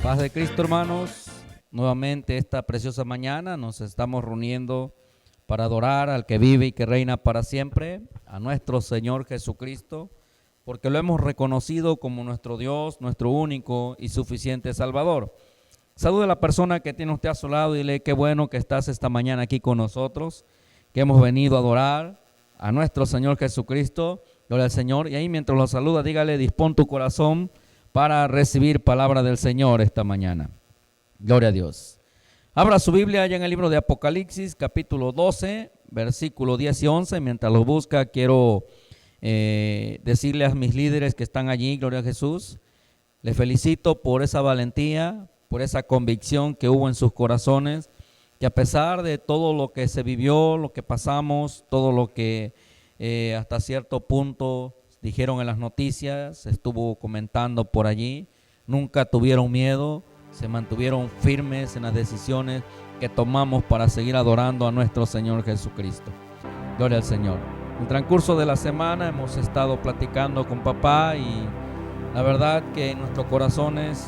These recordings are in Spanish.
Paz de Cristo, hermanos. Nuevamente esta preciosa mañana nos estamos reuniendo para adorar al que vive y que reina para siempre, a nuestro Señor Jesucristo, porque lo hemos reconocido como nuestro Dios, nuestro único y suficiente Salvador. Salude a la persona que tiene usted a su lado y dile qué bueno que estás esta mañana aquí con nosotros, que hemos venido a adorar a nuestro Señor Jesucristo. Gloria al Señor. Y ahí mientras lo saluda, dígale, dispón tu corazón para recibir palabra del Señor esta mañana. Gloria a Dios. Abra su Biblia allá en el libro de Apocalipsis, capítulo 12, versículo 10 y 11. Mientras lo busca, quiero decirle a mis líderes que están allí, gloria a Jesús, les felicito por esa valentía, por esa convicción que hubo en sus corazones, que a pesar de todo lo que se vivió, lo que pasamos, todo lo que hasta cierto punto dijeron en las noticias, estuvo comentando por allí, nunca tuvieron miedo, se mantuvieron firmes en las decisiones que tomamos para seguir adorando a nuestro Señor Jesucristo. Gloria al Señor. En el transcurso de la semana hemos estado platicando con papá y la verdad que en nuestros corazones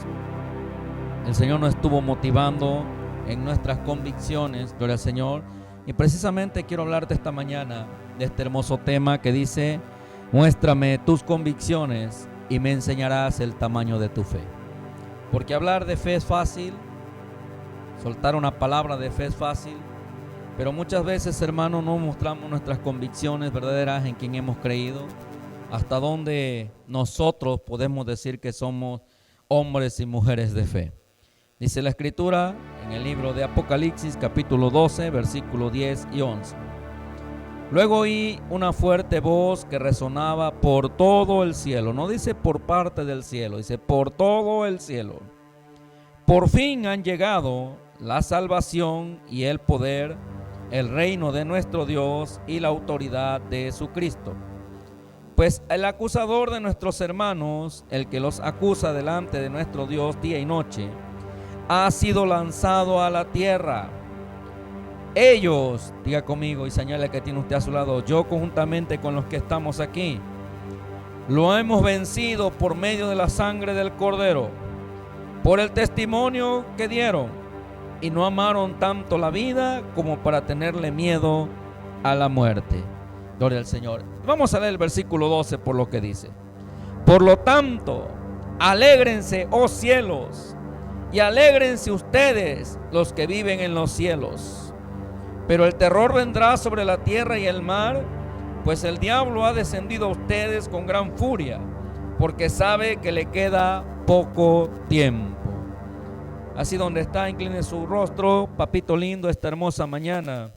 el Señor nos estuvo motivando en nuestras convicciones, gloria al Señor. Y precisamente quiero hablarte esta mañana de este hermoso tema que dice: muéstrame tus convicciones y me enseñarás el tamaño de tu fe. Porque hablar de fe es fácil, soltar una palabra de fe es fácil, pero muchas veces, hermano, no mostramos nuestras convicciones verdaderas en quien hemos creído, hasta donde nosotros podemos decir que somos hombres y mujeres de fe. Dice la Escritura en el libro de Apocalipsis, capítulo 12, versículos 10 y 11. Luego oí una fuerte voz que resonaba por todo el cielo. No dice por parte del cielo, dice por todo el cielo. Por fin han llegado la salvación y el poder, el reino de nuestro Dios y la autoridad de Jesucristo. Pues el acusador de nuestros hermanos, el que los acusa delante de nuestro Dios día y noche, ha sido lanzado a la tierra. Ellos, diga conmigo y señale que tiene usted a su lado, yo conjuntamente con los que estamos aquí, lo hemos vencido por medio de la sangre del Cordero, por el testimonio que dieron, y no amaron tanto la vida como para tenerle miedo a la muerte. Gloria al Señor. Vamos a leer el versículo 12 por lo que dice: por lo tanto, alégrense, oh cielos, y alégrense ustedes, los que viven en los cielos. Pero el terror vendrá sobre la tierra y el mar, pues el diablo ha descendido a ustedes con gran furia, porque sabe que le queda poco tiempo. Así donde está, incline su rostro, papito lindo, esta hermosa mañana.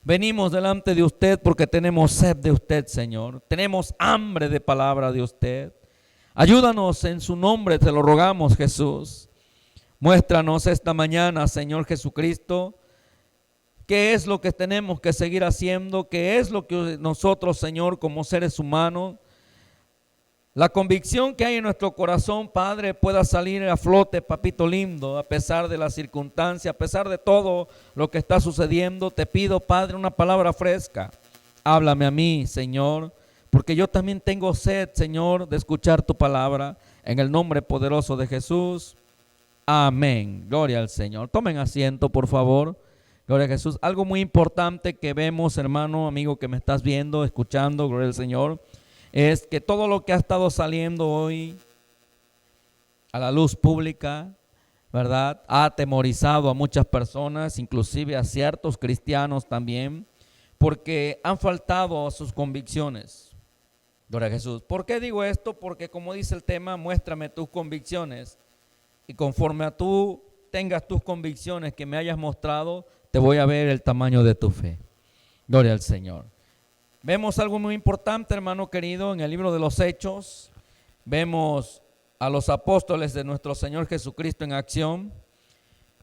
Venimos delante de usted porque tenemos sed de usted, Señor. Tenemos hambre de palabra de usted. Ayúdanos en su nombre, te lo rogamos, Jesús. Muéstranos esta mañana, Señor Jesucristo, qué es lo que tenemos que seguir haciendo, qué es lo que nosotros, Señor, como seres humanos, la convicción que hay en nuestro corazón, Padre, pueda salir a flote, papito lindo, a pesar de las circunstancias, a pesar de todo lo que está sucediendo. Te pido, Padre, una palabra fresca. Háblame a mí, Señor, porque yo también tengo sed, Señor, de escuchar tu palabra. En el nombre poderoso de Jesús. Amén. Gloria al Señor. Tomen asiento, por favor. Gloria a Jesús. Algo muy importante que vemos, hermano, amigo que me estás viendo, escuchando, gloria al Señor, es que todo lo que ha estado saliendo hoy a la luz pública, ¿verdad?, ha atemorizado a muchas personas, inclusive a ciertos cristianos también, porque han faltado a sus convicciones. Gloria a Jesús. ¿Por qué digo esto? Porque como dice el tema, muéstrame tus convicciones, y conforme a tú tengas tus convicciones que me hayas mostrado, te voy a ver el tamaño de tu fe. Gloria al Señor. Vemos algo muy importante, hermano querido, en el libro de los Hechos. Vemos a los apóstoles de nuestro Señor Jesucristo en acción.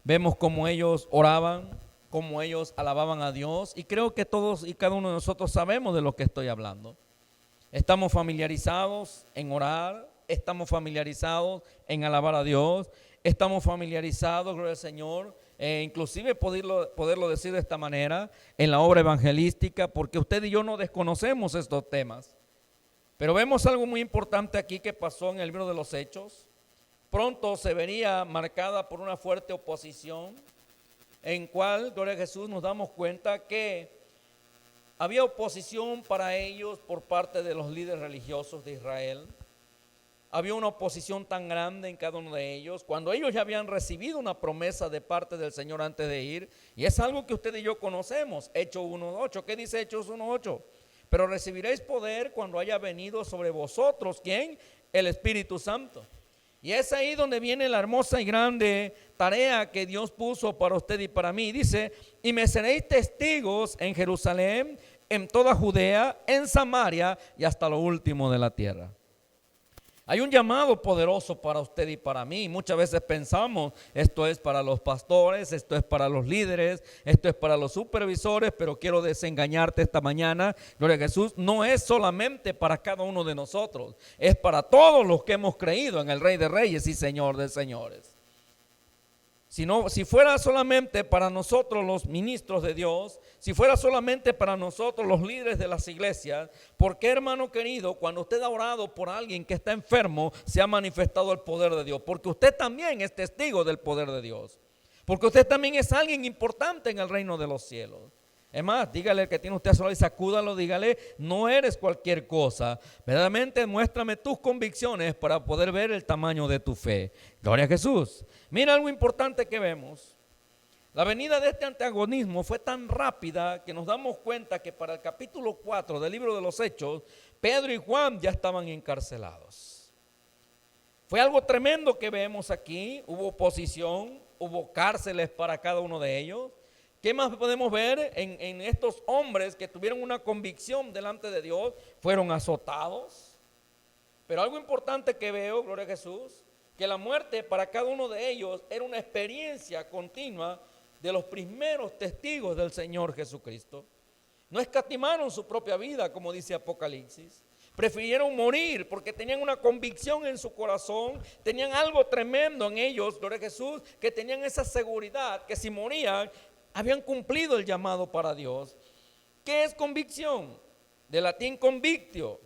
Vemos cómo ellos oraban, cómo ellos alababan a Dios. Y creo que todos y cada uno de nosotros sabemos de lo que estoy hablando. Estamos familiarizados en orar, estamos familiarizados en alabar a Dios, estamos familiarizados, gloria al Señor, inclusive poderlo decir de esta manera, en la obra evangelística, porque usted y yo no desconocemos estos temas. Pero vemos algo muy importante aquí que pasó en el libro de los Hechos, pronto se vería marcada por una fuerte oposición, en cual, gloria a Jesús, nos damos cuenta que había oposición para ellos por parte de los líderes religiosos de Israel. Había una oposición tan grande en cada uno de ellos, cuando ellos ya habían recibido una promesa de parte del Señor antes de ir, y es algo que usted y yo conocemos, Hechos 1:8. ¿Qué dice Hechos 1:8? Pero recibiréis poder cuando haya venido sobre vosotros, ¿quién? El Espíritu Santo. Y es ahí donde viene la hermosa y grande tarea que Dios puso para usted y para mí. Dice, y me seréis testigos en Jerusalén, en toda Judea, en Samaria y hasta lo último de la tierra. Hay un llamado poderoso para usted y para mí. Muchas veces pensamos, esto es para los pastores, esto es para los líderes, esto es para los supervisores, pero quiero desengañarte esta mañana, gloria a Jesús, no es solamente para cada uno de nosotros, es para todos los que hemos creído en el Rey de Reyes y Señor de Señores. Si fuera solamente para nosotros los ministros de Dios, si fuera solamente para nosotros los líderes de las iglesias, ¿por qué, hermano querido, cuando usted ha orado por alguien que está enfermo, se ha manifestado el poder de Dios? Porque usted también es testigo del poder de Dios. Porque usted también es alguien importante en el reino de los cielos. Es más, dígale al que tiene usted a su lado y sacúdalo, dígale, no eres cualquier cosa. Verdaderamente muéstrame tus convicciones para poder ver el tamaño de tu fe. Gloria a Jesús. Mira algo importante que vemos. La venida de este antagonismo fue tan rápida que nos damos cuenta que para el capítulo 4 del libro de los Hechos, Pedro y Juan ya estaban encarcelados. Fue algo tremendo que vemos aquí. Hubo oposición, hubo cárceles para cada uno de ellos. ¿Qué más podemos ver en estos hombres que tuvieron una convicción delante de Dios? Fueron azotados. Pero algo importante que veo, gloria a Jesús, que la muerte para cada uno de ellos era una experiencia continua de los primeros testigos del Señor Jesucristo. No escatimaron su propia vida, como dice Apocalipsis. Prefirieron morir porque tenían una convicción en su corazón, tenían algo tremendo en ellos, gloria a Jesús, que tenían esa seguridad que si morían, habían cumplido el llamado para Dios. ¿Qué es convicción? De latín convictio.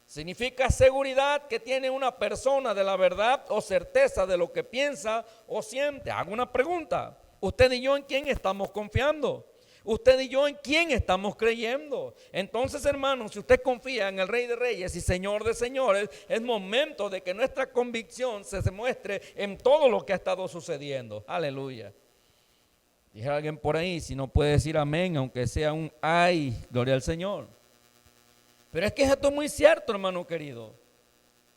Significa seguridad que tiene una persona de la verdad o certeza de lo que piensa o siente. Hago una pregunta. ¿Usted y yo en quién estamos confiando? ¿Usted y yo en quién estamos creyendo? Entonces, hermanos, si usted confía en el Rey de Reyes y Señor de Señores, es momento de que nuestra convicción se muestre en todo lo que ha estado sucediendo. Aleluya. Dije a alguien por ahí, si no puede decir amén, aunque sea un ay, gloria al Señor. Pero es que esto es muy cierto, hermano querido.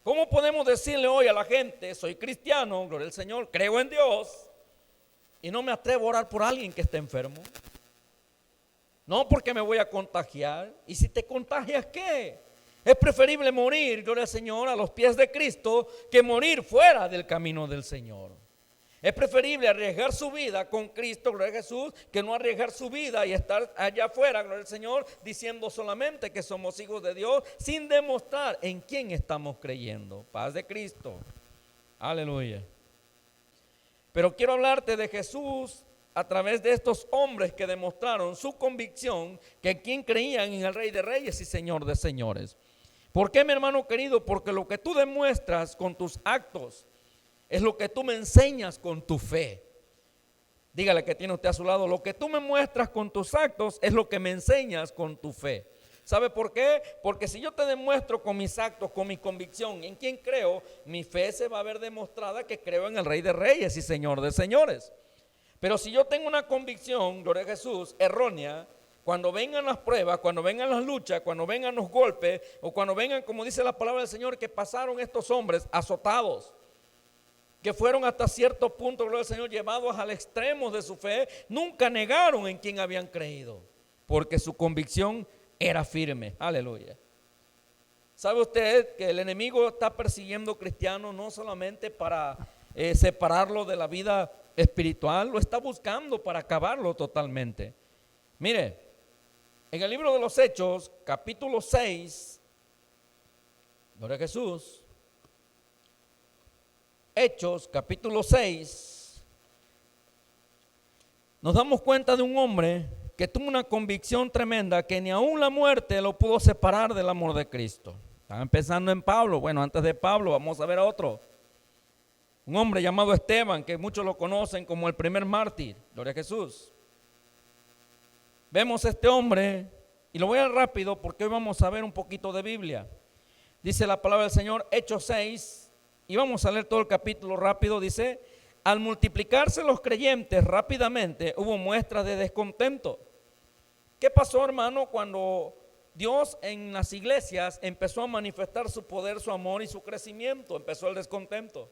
¿Cómo podemos decirle hoy a la gente, soy cristiano, gloria al Señor, creo en Dios, y no me atrevo a orar por alguien que esté enfermo? No, porque me voy a contagiar. ¿Y si te contagias qué? Es preferible morir, gloria al Señor, a los pies de Cristo, que morir fuera del camino del Señor. Es preferible arriesgar su vida con Cristo, gloria a Jesús, que no arriesgar su vida y estar allá afuera, gloria al Señor, diciendo solamente que somos hijos de Dios, sin demostrar en quién estamos creyendo. Paz de Cristo. Aleluya. Pero quiero hablarte de Jesús a través de estos hombres que demostraron su convicción que quien creían en el Rey de Reyes y Señor de Señores. ¿Por qué, mi hermano querido? Porque lo que tú demuestras con tus actos es lo que tú me enseñas con tu fe. Dígale que tiene usted a su lado, lo que tú me muestras con tus actos es lo que me enseñas con tu fe. ¿Sabe por qué? Porque si yo te demuestro con mis actos, con mi convicción, en quién creo, mi fe se va a ver demostrada que creo en el Rey de Reyes y Señor de Señores. Pero si yo tengo una convicción, gloria a Jesús, errónea, cuando vengan las pruebas, cuando vengan las luchas, cuando vengan los golpes, o cuando vengan, como dice la palabra del Señor, que pasaron estos hombres azotados, que fueron hasta cierto punto, gloria al Señor, llevados al extremo de su fe, nunca negaron en quien habían creído, porque su convicción era firme. Aleluya. ¿Sabe usted que el enemigo está persiguiendo cristianos no solamente para separarlo de la vida espiritual? Lo está buscando para acabarlo totalmente. Mire, en el libro de los Hechos, capítulo 6, gloria a Jesús, Hechos, capítulo 6, nos damos cuenta de un hombre que tuvo una convicción tremenda que ni aún la muerte lo pudo separar del amor de Cristo. Estaba empezando en Pablo. Bueno, antes de Pablo vamos a ver a otro. un hombre llamado Esteban, que muchos lo conocen como el primer mártir. Gloria a Jesús. Vemos a este hombre, y lo voy a ir rápido porque hoy vamos a ver un poquito de Biblia. Dice la palabra del Señor, Hechos 6, y vamos a leer todo el capítulo rápido. Dice: al multiplicarse los creyentes rápidamente, hubo muestras de descontento. ¿Qué pasó, hermano, cuando Dios en las iglesias empezó a manifestar su poder, su amor y su crecimiento? Empezó el descontento.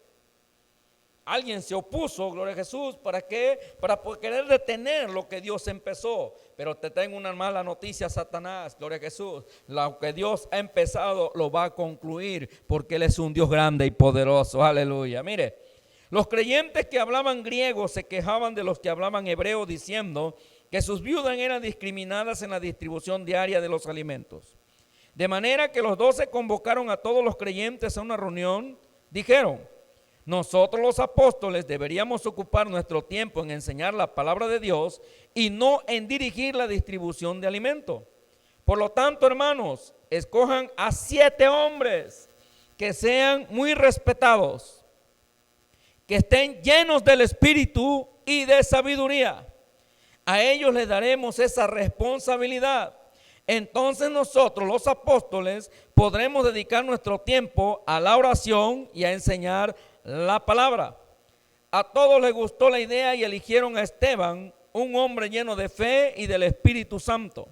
Alguien se opuso, gloria a Jesús, ¿para qué? Para querer detener lo que Dios empezó. Pero te tengo una mala noticia, Satanás, gloria a Jesús. Lo que Dios ha empezado lo va a concluir, porque Él es un Dios grande y poderoso, aleluya. Mire, los creyentes que hablaban griego se quejaban de los que hablaban hebreo, diciendo que sus viudas eran discriminadas en la distribución diaria de los alimentos. De manera que los 12 convocaron a todos los creyentes a una reunión. Dijeron: nosotros los apóstoles deberíamos ocupar nuestro tiempo en enseñar la palabra de Dios y no en dirigir la distribución de alimento. Por lo tanto, hermanos, escojan a 7 hombres que sean muy respetados, que estén llenos del Espíritu y de sabiduría. A ellos les daremos esa responsabilidad. Entonces nosotros, los apóstoles, podremos dedicar nuestro tiempo a la oración y a enseñar la palabra. A todos les gustó la idea y eligieron a Esteban, un hombre lleno de fe y del Espíritu Santo.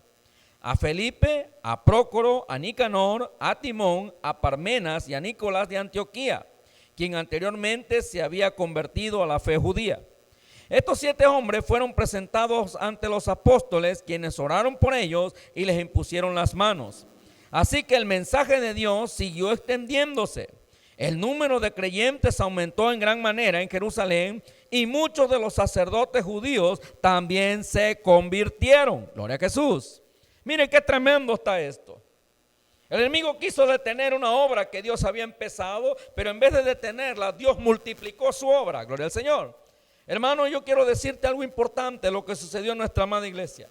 A Felipe, a Prócoro, a Nicanor, a Timón, a Parmenas y a Nicolás de Antioquía, quien anteriormente se había convertido a la fe judía. Estos 7 hombres fueron presentados ante los apóstoles, quienes oraron por ellos y les impusieron las manos. Así que el mensaje de Dios siguió extendiéndose. El número de creyentes aumentó en gran manera en Jerusalén y muchos de los sacerdotes judíos también se convirtieron. Gloria a Jesús. Miren qué tremendo está esto. El enemigo quiso detener una obra que Dios había empezado, pero en vez de detenerla, Dios multiplicó su obra. Gloria al Señor. Hermano, yo quiero decirte algo importante, lo que sucedió en nuestra amada iglesia.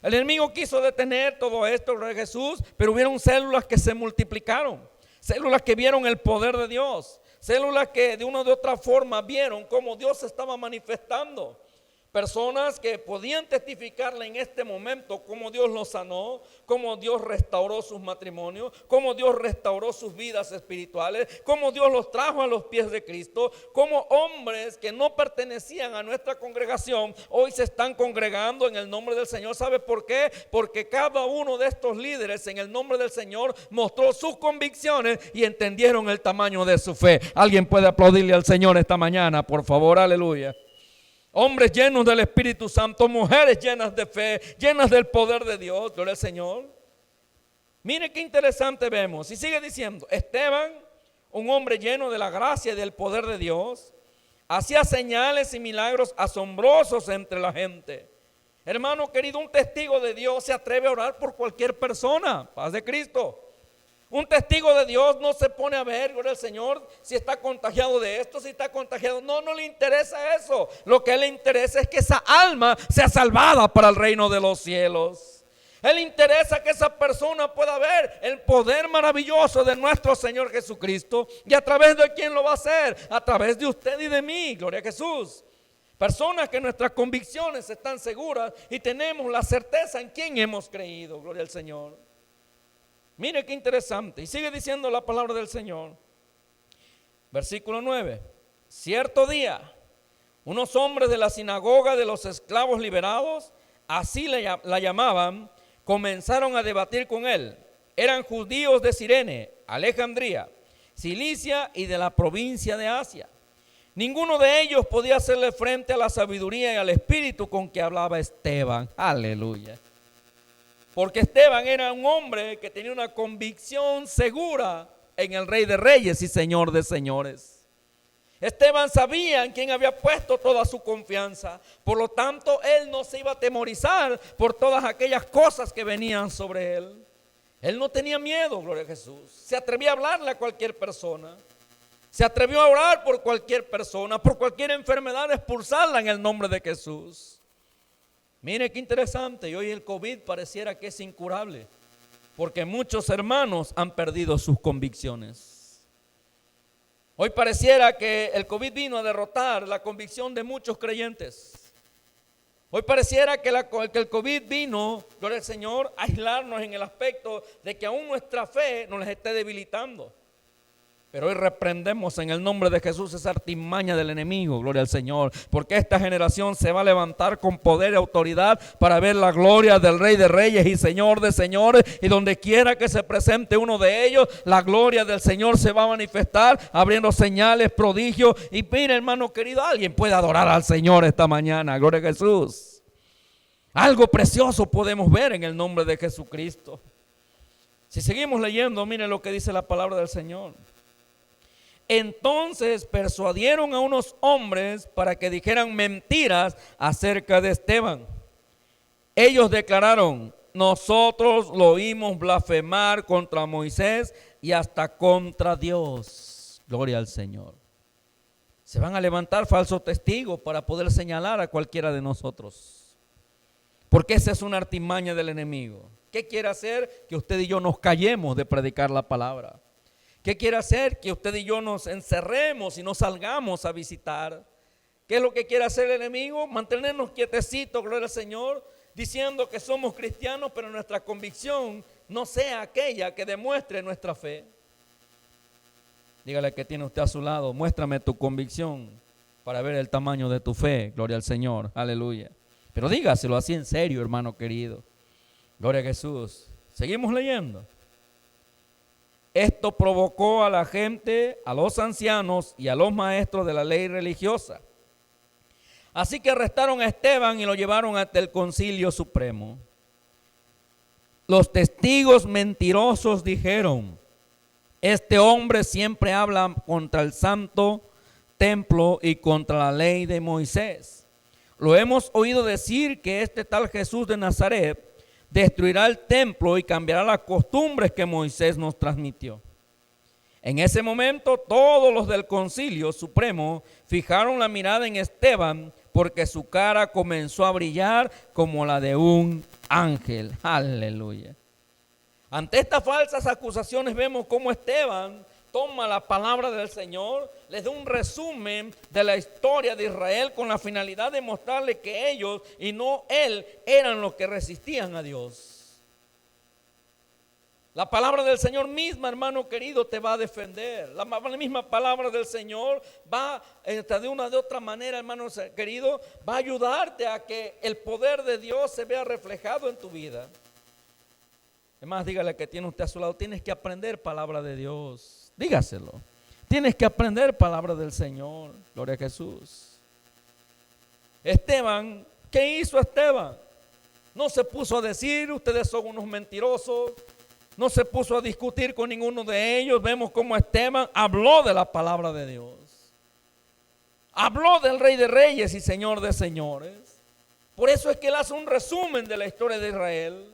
El enemigo quiso detener todo esto, gloria a Jesús, pero hubieron células que se multiplicaron. Células que vieron el poder de Dios, células que de una u otra forma vieron cómo Dios se estaba manifestando. Personas que podían testificarle en este momento cómo Dios los sanó, cómo Dios restauró sus matrimonios, cómo Dios restauró sus vidas espirituales, cómo Dios los trajo a los pies de Cristo, cómo hombres que no pertenecían a nuestra congregación hoy se están congregando en el nombre del Señor. ¿Sabe por qué? Porque cada uno de estos líderes en el nombre del Señor mostró sus convicciones y entendieron el tamaño de su fe. ¿Alguien puede aplaudirle al Señor esta mañana, por favor? Aleluya. Hombres llenos del Espíritu Santo, mujeres llenas de fe, llenas del poder de Dios, gloria al Señor. Mire qué interesante vemos. Y sigue diciendo: Esteban, un hombre lleno de la gracia y del poder de Dios, hacía señales y milagros asombrosos entre la gente. Hermano querido, un testigo de Dios se atreve a orar por cualquier persona. Paz de Cristo. Un testigo de Dios no se pone a ver, gloria al Señor, si está contagiado de esto, si está contagiado. No le interesa eso. Lo que le interesa es que esa alma sea salvada para el reino de los cielos. Él interesa que esa persona pueda ver el poder maravilloso de nuestro Señor Jesucristo. ¿Y a través de quién lo va a hacer? A través de usted y de mí, gloria a Jesús. Personas que nuestras convicciones están seguras y tenemos la certeza en quién hemos creído, gloria al Señor. Mire qué interesante. Y sigue diciendo la palabra del Señor. Versículo 9. Cierto día, unos hombres de la sinagoga de los esclavos liberados, así la llamaban, comenzaron a debatir con él. Eran judíos de Cirene, Alejandría, Cilicia y de la provincia de Asia. Ninguno de ellos podía hacerle frente a la sabiduría y al espíritu con que hablaba Esteban. Aleluya. Porque Esteban era un hombre que tenía una convicción segura en el Rey de Reyes y Señor de Señores. Esteban sabía en quién había puesto toda su confianza. Por lo tanto, él no se iba a atemorizar por todas aquellas cosas que venían sobre él. Él no tenía miedo, gloria a Jesús. Se atrevía a hablarle a cualquier persona. Se atrevió a orar por cualquier persona, por cualquier enfermedad, expulsarla en el nombre de Jesús. Mire qué interesante, y hoy el COVID pareciera que es incurable, porque muchos hermanos han perdido sus convicciones. Hoy pareciera que el COVID vino a derrotar la convicción de muchos creyentes. Hoy pareciera que el COVID vino, gloria al Señor, a aislarnos en el aspecto de que aún nuestra fe nos les esté debilitando. Pero hoy reprendemos en el nombre de Jesús esa artimaña del enemigo, gloria al Señor, porque esta generación se va a levantar con poder y autoridad para ver la gloria del Rey de Reyes y Señor de Señores, y donde quiera que se presente uno de ellos, la gloria del Señor se va a manifestar, abriendo señales, prodigios. Y mire, hermano querido, alguien puede adorar al Señor esta mañana, gloria a Jesús. Algo precioso podemos ver en el nombre de Jesucristo. Si seguimos leyendo, miren lo que dice la palabra del Señor. Entonces persuadieron a unos hombres para que dijeran mentiras acerca de Esteban. Ellos declararon: nosotros lo oímos blasfemar contra Moisés y hasta contra Dios. Gloria al Señor. Se van a levantar falsos testigos para poder señalar a cualquiera de nosotros, porque esa es una artimaña del enemigo. ¿Qué quiere hacer? Que usted y yo nos callemos de predicar la palabra. ¿Qué quiere hacer? Que usted y yo nos encerremos y no salgamos a visitar. ¿Qué es lo que quiere hacer el enemigo? Mantenernos quietecitos, gloria al Señor, diciendo que somos cristianos, pero nuestra convicción no sea aquella que demuestre nuestra fe. Dígale que tiene usted a su lado: muéstrame tu convicción para ver el tamaño de tu fe, gloria al Señor, aleluya. Pero dígaselo así en serio, hermano querido. Gloria a Jesús. Seguimos leyendo. Esto provocó a la gente, a los ancianos y a los maestros de la ley religiosa. Así que arrestaron a Esteban y lo llevaron ante el Concilio Supremo. Los testigos mentirosos dijeron: este hombre siempre habla contra el santo templo y contra la ley de Moisés. Lo hemos oído decir que este tal Jesús de Nazaret destruirá el templo y cambiará las costumbres que Moisés nos transmitió. En ese momento todos los del Concilio Supremo fijaron la mirada en Esteban, porque su cara comenzó a brillar como la de un ángel. Aleluya. Ante estas falsas acusaciones vemos cómo Esteban toma la palabra del Señor, les da un resumen de la historia de Israel con la finalidad de mostrarle que ellos y no él eran los que resistían a Dios. La palabra del Señor misma, hermano querido, te va a defender. La misma palabra del Señor va, de una de otra manera, hermano querido, va a ayudarte a que el poder de Dios se vea reflejado en tu vida. Además, dígale que tiene usted a su lado: tienes que aprender palabra de Dios. Dígaselo. Tienes que aprender palabra del Señor. Gloria a Jesús. Esteban, ¿qué hizo Esteban? No se puso a decir: ustedes son unos mentirosos. No se puso a discutir con ninguno de ellos. Vemos cómo Esteban habló de la palabra de Dios. Habló del Rey de Reyes y Señor de Señores. Por eso es que él hace un resumen de la historia de Israel.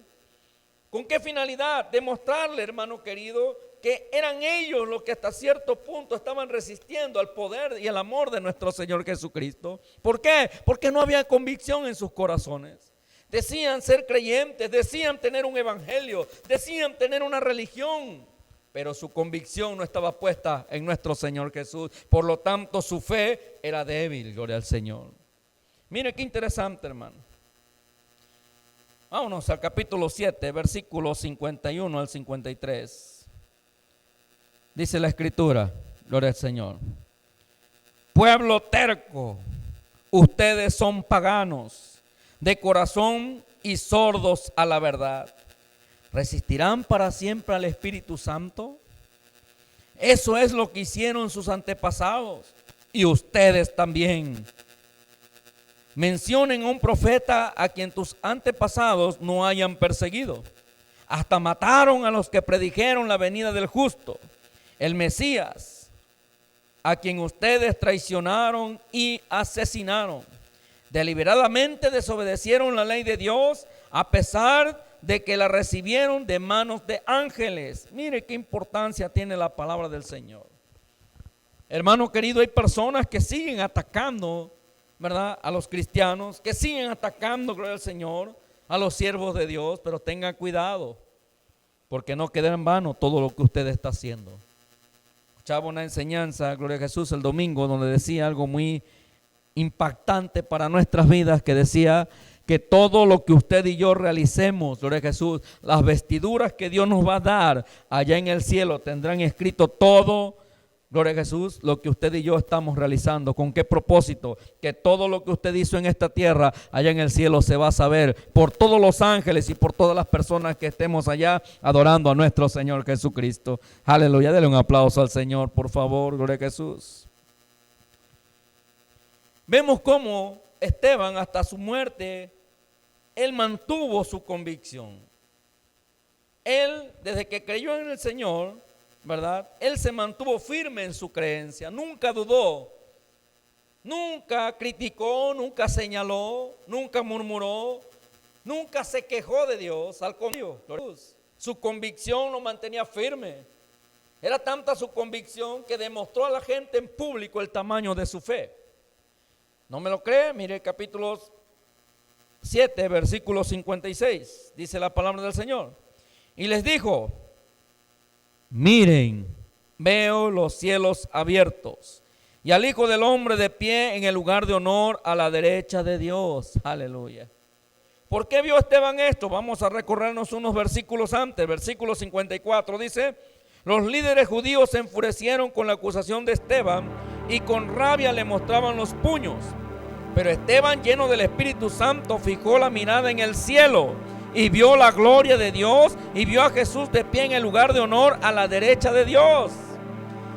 ¿Con qué finalidad? Demostrarle, hermano querido, que eran ellos los que hasta cierto punto estaban resistiendo al poder y al amor de nuestro Señor Jesucristo. ¿Por qué? Porque no había convicción en sus corazones. Decían ser creyentes, decían tener un evangelio, decían tener una religión, pero su convicción no estaba puesta en nuestro Señor Jesús. Por lo tanto, su fe era débil, gloria al Señor. Mire qué interesante, hermano. Vámonos al capítulo 7, versículos 51 al 53. Dice la Escritura, gloria al Señor: pueblo terco, ustedes son paganos de corazón y sordos a la verdad. ¿Resistirán para siempre al Espíritu Santo? Eso es lo que hicieron sus antepasados y ustedes también. Mencionen a un profeta a quien tus antepasados no hayan perseguido. Hasta mataron a los que predijeron la venida del justo, el Mesías, a quien ustedes traicionaron y asesinaron. Deliberadamente desobedecieron la ley de Dios, a pesar de que la recibieron de manos de ángeles. Mire qué importancia tiene la palabra del Señor. Hermano querido, hay personas que siguen atacando, ¿verdad?, a los cristianos, que siguen atacando, gloria al Señor, a los siervos de Dios. Pero tengan cuidado, porque no queda en vano todo lo que usted está haciendo. Escuchaba una enseñanza, gloria a Jesús, el domingo, donde decía algo muy impactante para nuestras vidas, que decía que todo lo que usted y yo realicemos, gloria a Jesús, las vestiduras que Dios nos va a dar allá en el cielo, tendrán escrito todo, gloria a Jesús, lo que usted y yo estamos realizando. ¿Con qué propósito? Que todo lo que usted hizo en esta tierra, allá en el cielo, se va a saber por todos los ángeles y por todas las personas que estemos allá adorando a nuestro Señor Jesucristo. Aleluya, denle un aplauso al Señor, por favor, gloria a Jesús. Vemos cómo Esteban, hasta su muerte, él mantuvo su convicción. Él, desde que creyó en el Señor, ¿verdad? Él se mantuvo firme en su creencia, nunca dudó, nunca criticó, nunca señaló, nunca murmuró, nunca se quejó de Dios. Al contrario, su convicción lo mantenía firme. Era tanta su convicción que demostró a la gente en público el tamaño de su fe. ¿No me lo cree? Mire capítulo 7, versículo 56, dice la palabra del Señor. Y les dijo: miren, veo los cielos abiertos y al Hijo del Hombre de pie en el lugar de honor a la derecha de Dios. Aleluya. ¿Por qué vio Esteban esto? Vamos a recorrernos unos versículos antes. Versículo 54 dice: los líderes judíos se enfurecieron con la acusación de Esteban y con rabia le mostraban los puños. Pero Esteban, lleno del Espíritu Santo, fijó la mirada en el cielo y vio la gloria de Dios y vio a Jesús de pie en el lugar de honor a la derecha de Dios.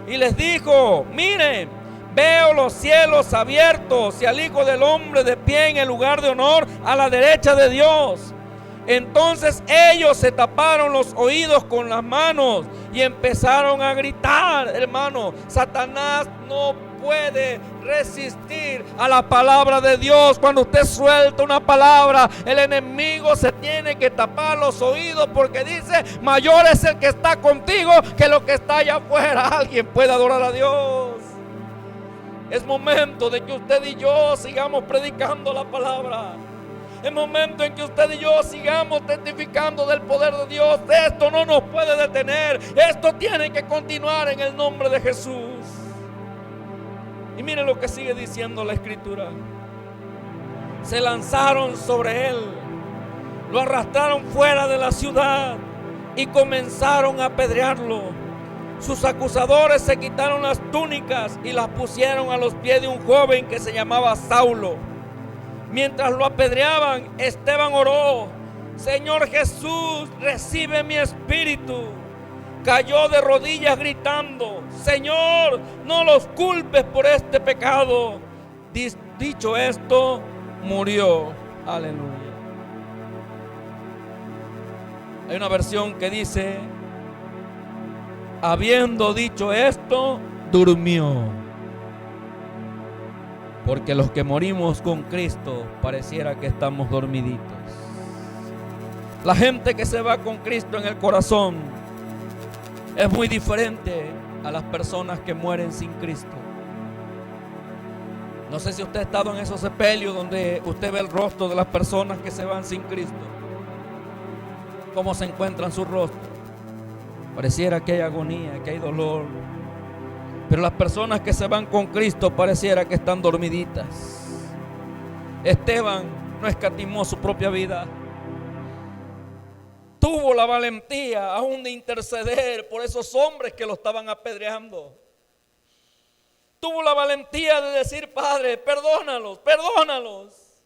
Y les dijo: miren, veo los cielos abiertos y al Hijo del Hombre de pie en el lugar de honor a la derecha de Dios. Entonces ellos se taparon los oídos con las manos y empezaron a gritar. Hermano, Satanás no puede resistir a la palabra de Dios. Cuando usted suelta una palabra, el enemigo se tiene que tapar los oídos, porque dice: mayor es el que está contigo que lo que está allá afuera. Alguien puede adorar a Dios. Es momento de que usted y yo sigamos predicando la palabra. Es momento en que usted y yo sigamos testificando del poder de Dios. Esto no nos puede detener. Esto tiene que continuar en el nombre de Jesús. Y miren lo que sigue diciendo la Escritura. Se lanzaron sobre él, lo arrastraron fuera de la ciudad y comenzaron a apedrearlo. Sus acusadores se quitaron las túnicas y las pusieron a los pies de un joven que se llamaba Saulo. Mientras lo apedreaban, Esteban oró: Señor Jesús, recibe mi espíritu. Cayó de rodillas gritando: Señor, no los culpes por este pecado. Dicho esto, murió. Aleluya. Hay una versión que dice: habiendo dicho esto, durmió. Porque los que morimos con Cristo pareciera que estamos dormiditos. La gente que se va con Cristo en el corazón es muy diferente a las personas que mueren sin Cristo. No sé si usted ha estado en esos sepelios donde usted ve el rostro de las personas que se van sin Cristo. ¿Cómo se encuentran sus rostros? Pareciera que hay agonía, que hay dolor. Pero las personas que se van con Cristo pareciera que están dormiditas. Esteban no escatimó su propia vida. Tuvo la valentía aún de interceder por esos hombres que lo estaban apedreando. Tuvo la valentía de decir: Padre, perdónalos, perdónalos.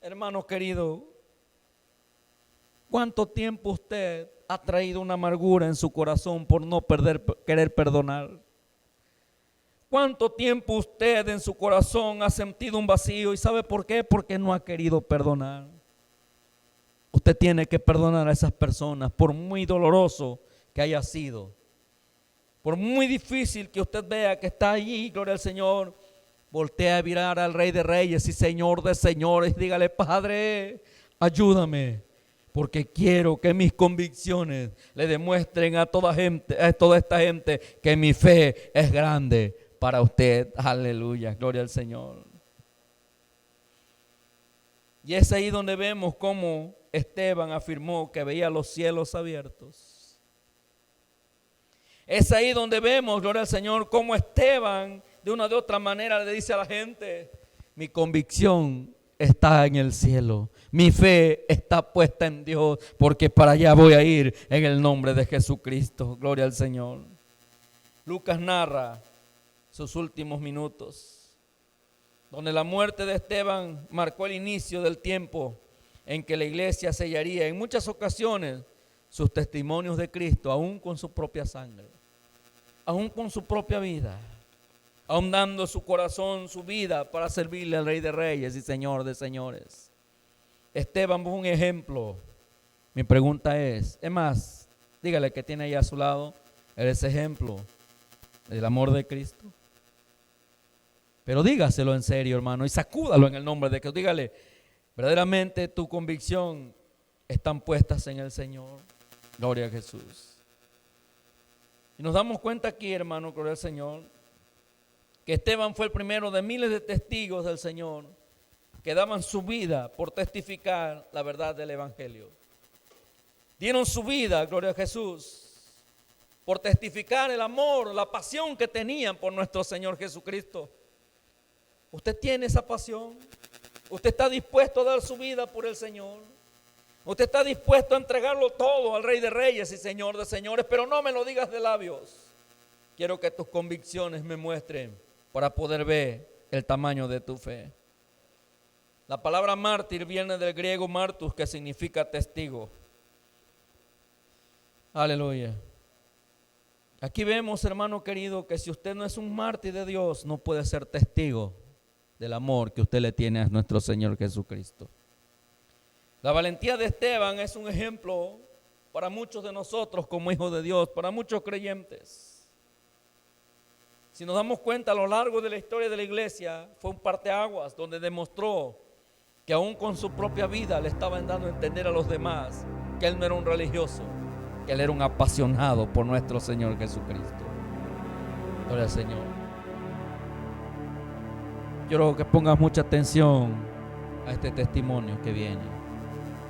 Hermano querido, ¿cuánto tiempo usted ha traído una amargura en su corazón por no querer perdonar? ¿Cuánto tiempo usted en su corazón ha sentido un vacío? ¿Y sabe por qué? Porque no ha querido perdonar. Usted tiene que perdonar a esas personas, por muy doloroso que haya sido. Por muy difícil que usted vea que está allí, gloria al Señor, voltea a mirar al Rey de Reyes y Señor de Señores. Dígale: Padre, ayúdame, porque quiero que mis convicciones le demuestren a toda esta gente que mi fe es grande para usted. Aleluya, gloria al Señor. Y es ahí donde vemos cómo Esteban afirmó que veía los cielos abiertos. Es ahí donde vemos, gloria al Señor, cómo Esteban de una de otra manera le dice a la gente: mi convicción está en el cielo, mi fe está puesta en Dios, porque para allá voy a ir en el nombre de Jesucristo. Gloria al Señor. Lucas narra sus últimos minutos, donde la muerte de Esteban marcó el inicio del tiempo en que la iglesia sellaría en muchas ocasiones sus testimonios de Cristo, aún con su propia sangre, aún con su propia vida, aún dando su corazón, su vida para servirle al Rey de Reyes y Señor de Señores. Esteban fue un ejemplo. Mi pregunta es más, dígale que tiene ahí a su lado, eres ejemplo del amor de Cristo. Pero dígaselo en serio, hermano, y sacúdalo en el nombre de Cristo. Dígale: verdaderamente tu convicción están puestas en el Señor. Gloria a Jesús. Y nos damos cuenta aquí, hermano, gloria al Señor, que Esteban fue el primero de miles de testigos del Señor que daban su vida por testificar la verdad del Evangelio. Dieron su vida, gloria a Jesús, por testificar el amor, la pasión que tenían por nuestro Señor Jesucristo. ¿Usted tiene esa pasión? ¿Usted está dispuesto a dar su vida por el Señor? ¿Usted está dispuesto a entregarlo todo al Rey de Reyes y Señor de Señores? Pero no me lo digas de labios. Quiero que tus convicciones me muestren para poder ver el tamaño de tu fe. La palabra mártir viene del griego martus, que significa testigo. Aleluya. Aquí vemos, hermano querido, que si usted no es un mártir de Dios, no puede ser testigo del amor que usted le tiene a nuestro Señor Jesucristo. La valentía de Esteban es un ejemplo para muchos de nosotros como hijos de Dios, para muchos creyentes. Si nos damos cuenta, a lo largo de la historia de la iglesia, fue un parteaguas donde demostró que aún con su propia vida le estaban dando a entender a los demás que él no era un religioso, que él era un apasionado por nuestro Señor Jesucristo. Gloria al Señor. Quiero que pongas mucha atención a este testimonio que viene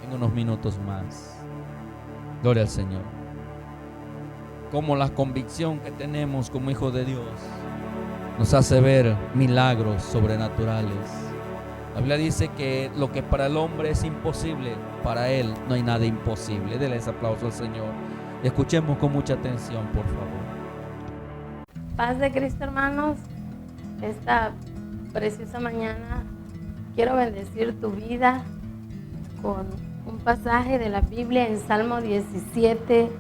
en unos minutos más. Gloria al Señor. Como la convicción que tenemos como hijos de Dios nos hace ver milagros sobrenaturales. La Biblia dice que lo que para el hombre es imposible, para Él no hay nada imposible. Denle ese aplauso al Señor. Escuchemos con mucha atención, por favor. Paz de Cristo, hermanos. Esta preciosa mañana quiero bendecir tu vida con un pasaje de la Biblia en Salmo 17,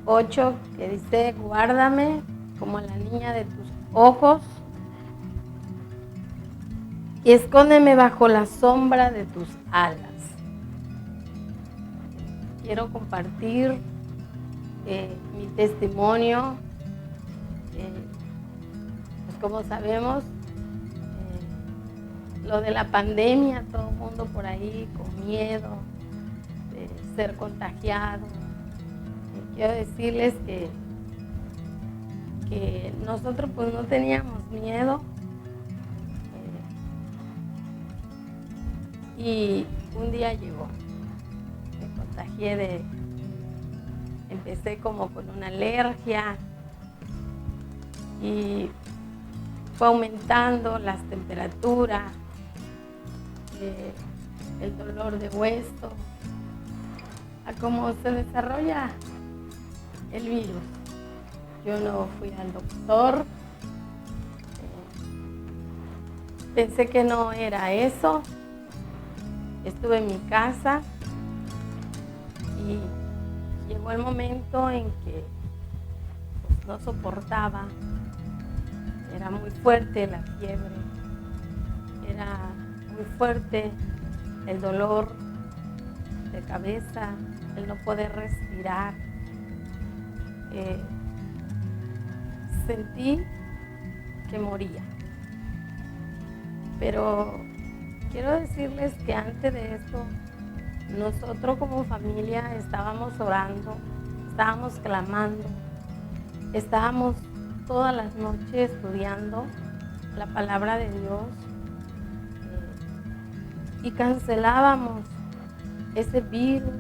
8, que dice: guárdame como la niña de tus ojos y escóndeme bajo la sombra de tus alas. Quiero compartir mi testimonio. Pues como sabemos, lo de la pandemia, todo el mundo por ahí con miedo de ser contagiado. Quiero decirles que nosotros pues no teníamos miedo, y un día llegó, me contagié empecé como con una alergia y fue aumentando las temperaturas, el dolor de hueso, a cómo se desarrolla el virus. Yo no fui al doctor, pensé que no era eso, estuve en mi casa y llegó el momento en que pues, no soportaba, era muy fuerte la fiebre, era muy fuerte el dolor de cabeza, el no poder respirar. Sentí que moría. Pero quiero decirles que antes de esto, nosotros como familia estábamos orando, estábamos clamando, estábamos todas las noches estudiando la palabra de Dios, y cancelábamos ese virus,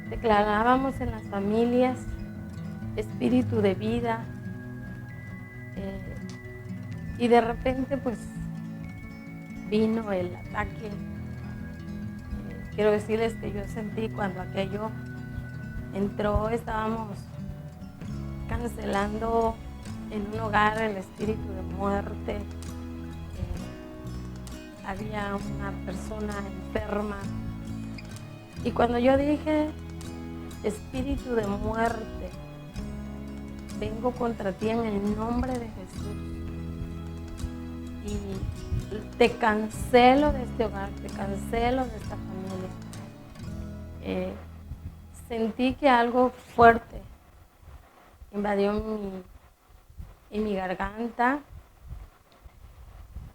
declarábamos en las familias espíritu de vida. Y de repente pues vino el ataque. Quiero decirles que yo sentí cuando aquello entró, estábamos cancelando en un hogar el espíritu de muerte. Había una persona enferma. Y cuando yo dije, espíritu de muerte, vengo contra ti en el nombre de Jesús. Y te cancelo de este hogar, te cancelo de esta familia. Sentí que algo fuerte invadió mi garganta.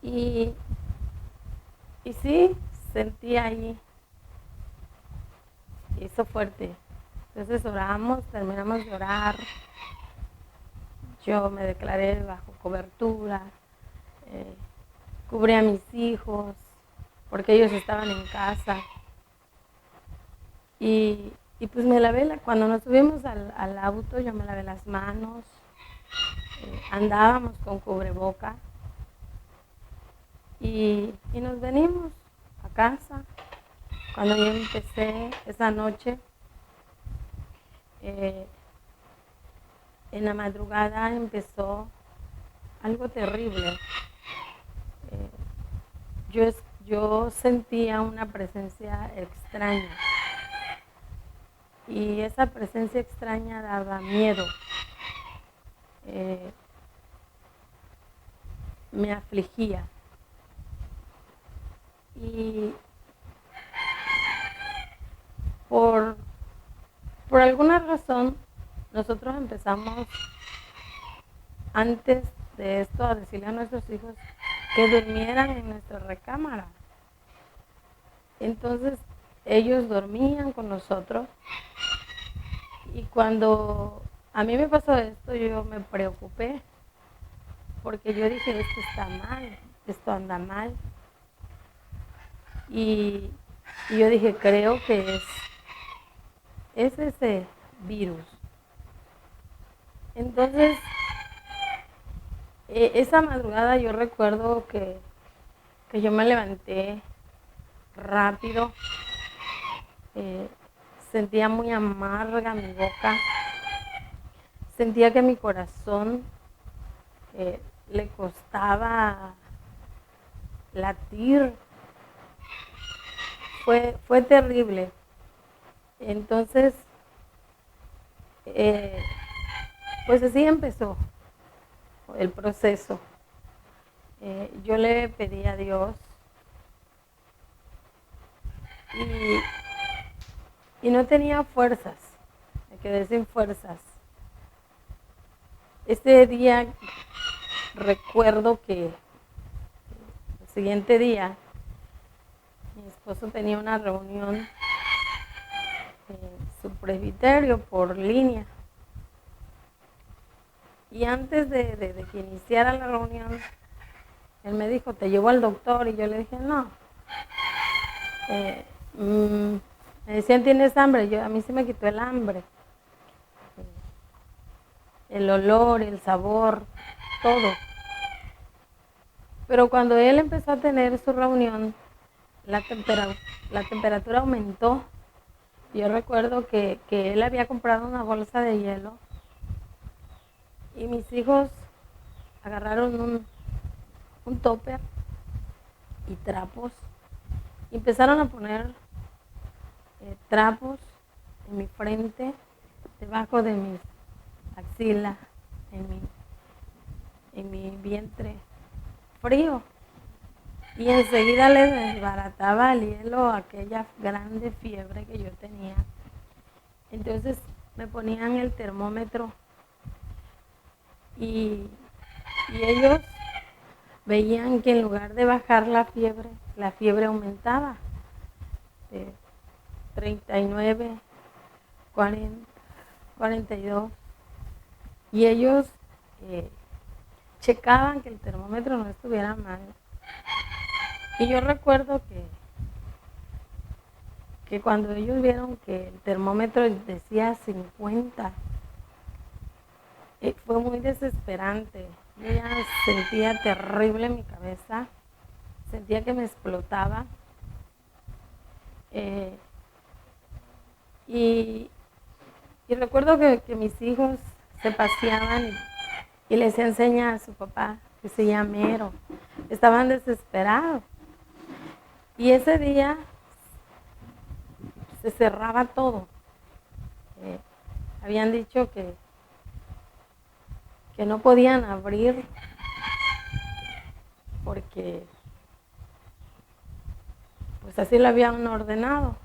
Y sí, sentí ahí, hizo fuerte. Entonces oramos, terminamos de orar. Yo me declaré bajo cobertura, cubrí a mis hijos, porque ellos estaban en casa. Y pues me lavé, cuando nos subimos al auto, yo me lavé las manos, andábamos con cubreboca. Y nos venimos a casa. Cuando yo empecé esa noche, en la madrugada empezó algo terrible. Yo sentía una presencia extraña. Y esa presencia extraña daba miedo. Me afligía. Y por alguna razón, nosotros empezamos antes de esto a decirle a nuestros hijos que durmieran en nuestra recámara. Entonces ellos dormían con nosotros, y cuando a mí me pasó esto, yo me preocupé, porque yo dije, esto está mal, esto anda mal. Y yo dije, creo que es ese virus. Entonces, esa madrugada yo recuerdo que yo me levanté rápido, sentía muy amarga mi boca, sentía que mi corazón le costaba latir. Fue terrible. Entonces, pues así empezó el proceso. Yo le pedí a Dios y no tenía fuerzas, me quedé sin fuerzas. Ese día recuerdo que el siguiente día mi esposo tenía una reunión en su presbiterio por línea. Y antes de que iniciara la reunión, él me dijo, te llevo al doctor. Y yo le dije, no. Me decían, ¿tienes hambre? A mí se me quitó el hambre. El olor, el sabor, todo. Pero cuando él empezó a tener su reunión, la temperatura aumentó. Yo recuerdo que él había comprado una bolsa de hielo y mis hijos agarraron un topper y trapos y empezaron a poner trapos en mi frente, debajo de mis axilas, en mi vientre frío. Y enseguida les desbarataba el hielo aquella grande fiebre que yo tenía. Entonces me ponían el termómetro y ellos veían que en lugar de bajar la fiebre aumentaba de 39, 40, 42. Y ellos checaban que el termómetro no estuviera mal. Y yo recuerdo que cuando ellos vieron que el termómetro decía 50, fue muy desesperante. Yo ya sentía terrible mi cabeza, sentía que me explotaba. Y recuerdo que mis hijos se paseaban y les enseña a su papá que se llama Ero. Estaban desesperados. Y ese día se cerraba todo. Habían dicho que no podían abrir porque pues así lo habían ordenado.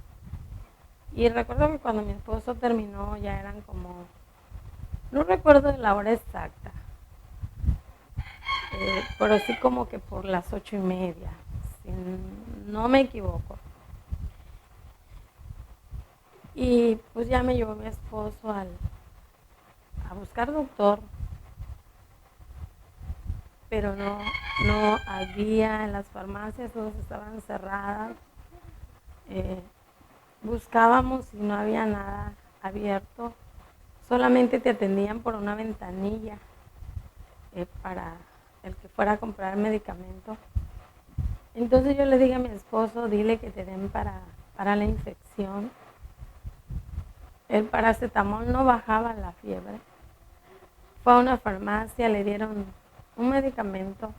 Y recuerdo que cuando mi esposo terminó ya eran como, no recuerdo la hora exacta, pero sí como que por las 8:30, si no me equivoco. Y pues ya me llevó mi esposo a buscar doctor, pero no había, en las farmacias todas estaban cerradas. Buscábamos y no había nada abierto, solamente te atendían por una ventanilla para el que fuera a comprar medicamento. Entonces yo le dije a mi esposo, dile que te den para la infección. El paracetamol no bajaba la fiebre. Fue a una farmacia, le dieron un medicamento,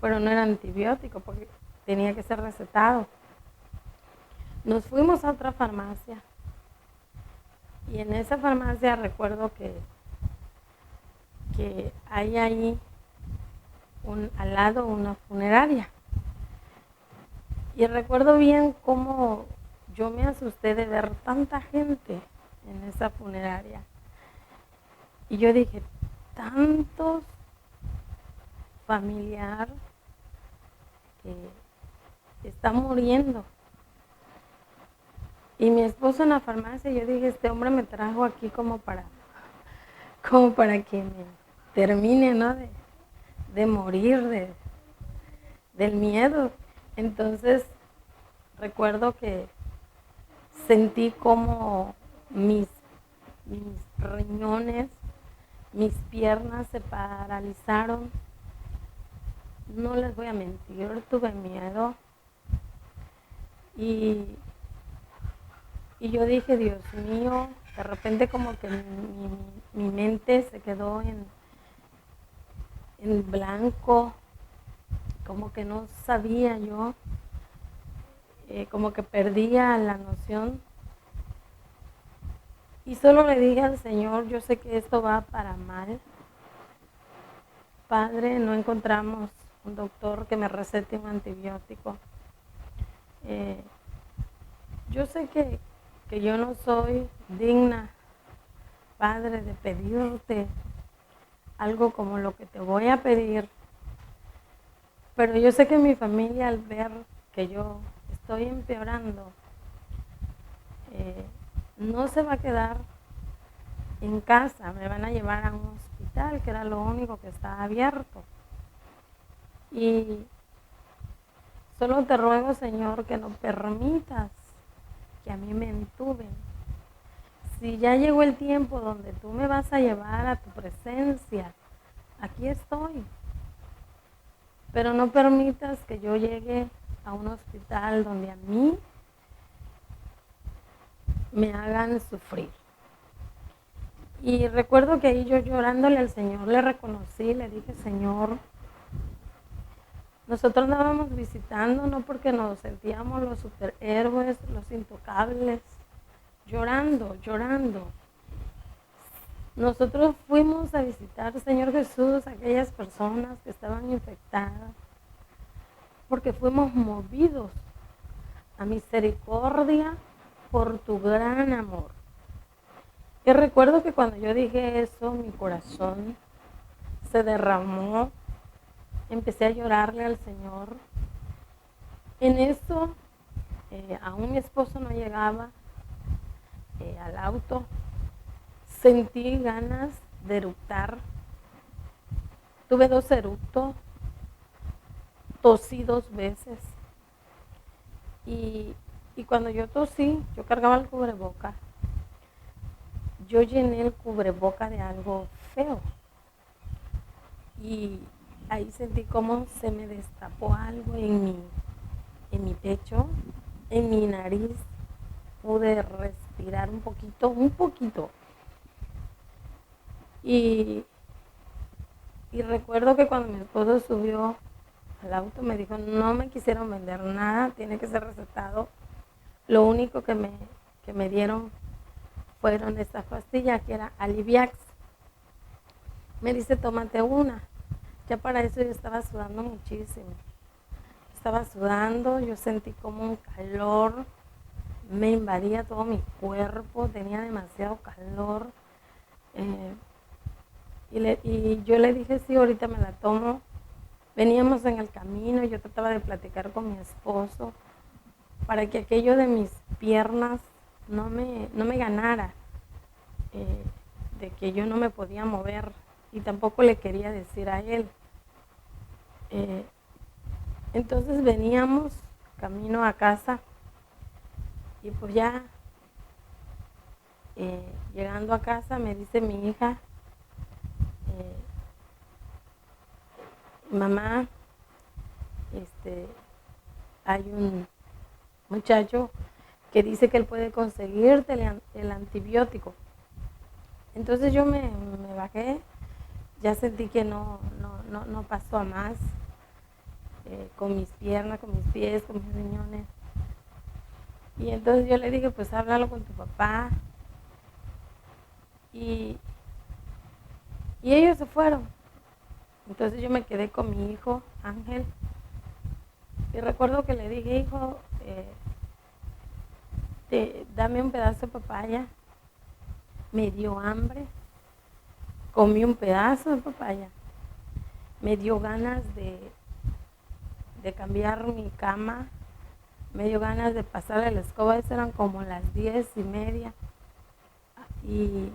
pero no era antibiótico porque tenía que ser recetado. Nos fuimos a otra farmacia y en esa farmacia recuerdo que hay ahí al lado una funeraria. Y recuerdo bien cómo yo me asusté de ver tanta gente en esa funeraria. Y yo dije, tantos familiares que están muriendo. Y mi esposo en la farmacia, yo dije, este hombre me trajo aquí como para que me termine, ¿no? De morir, del miedo. Entonces, recuerdo que sentí como mis riñones, mis piernas se paralizaron. No les voy a mentir, tuve miedo. Y yo dije, Dios mío, de repente como que mi mente se quedó en blanco, como que no sabía yo, como que perdía la noción. Y solo le dije al Señor, yo sé que esto va para mal. Padre, no encontramos un doctor que me recete un antibiótico. Yo sé que yo no soy digna, Padre, de pedirte algo como lo que te voy a pedir, pero yo sé que mi familia, al ver que yo estoy empeorando, no se va a quedar en casa, me van a llevar a un hospital, que era lo único que estaba abierto. Y solo te ruego, Señor, que no permitas que a mí me entuben. Si ya llegó el tiempo donde tú me vas a llevar a tu presencia, aquí estoy. Pero no permitas que yo llegue a un hospital donde a mí me hagan sufrir. Y recuerdo que ahí yo llorándole al Señor le reconocí, le dije, Señor, nosotros andábamos visitando, no porque nos sentíamos los superhéroes, los intocables, llorando. Nosotros fuimos a visitar, Señor Jesús, a aquellas personas que estaban infectadas, porque fuimos movidos a misericordia por tu gran amor. Y recuerdo que cuando yo dije eso, mi corazón se derramó, empecé a llorarle al Señor. En eso, aún mi esposo no llegaba al auto, sentí ganas de eructar. Tuve 2 eructos, tosí 2 veces. Y cuando yo tosí, yo cargaba el cubreboca. Yo llené el cubreboca de algo feo. y ahí sentí como se me destapó algo en mi pecho, en mi nariz. Pude respirar un poquito. Y recuerdo que cuando mi esposo subió al auto me dijo, no me quisieron vender nada, tiene que ser recetado. Lo único que me dieron fueron estas pastillas que era Aliviax. Me dice, tómate una. Ya para eso yo estaba sudando muchísimo. Estaba sudando, yo sentí como un calor, me invadía todo mi cuerpo, tenía demasiado calor. Y yo le dije, sí, ahorita me la tomo. Veníamos en el camino, yo trataba de platicar con mi esposo para que aquello de mis piernas no me ganara, de que yo no me podía mover y tampoco le quería decir a él. Entonces veníamos camino a casa y pues ya llegando a casa me dice mi hija, mamá, hay un muchacho que dice que él puede conseguirte el antibiótico. Entonces yo me bajé, ya sentí que no pasó a más, con mis piernas, con mis pies, con mis riñones. Y entonces yo le dije, pues háblalo con tu papá. Y ellos se fueron. Entonces yo me quedé con mi hijo, Ángel. Y recuerdo que le dije, hijo, dame un pedazo de papaya. Me dio hambre. Comí un pedazo de papaya. Me dio ganas de cambiar mi cama. Me dio ganas de pasarle la escoba. Eso eran como las 10:30. Y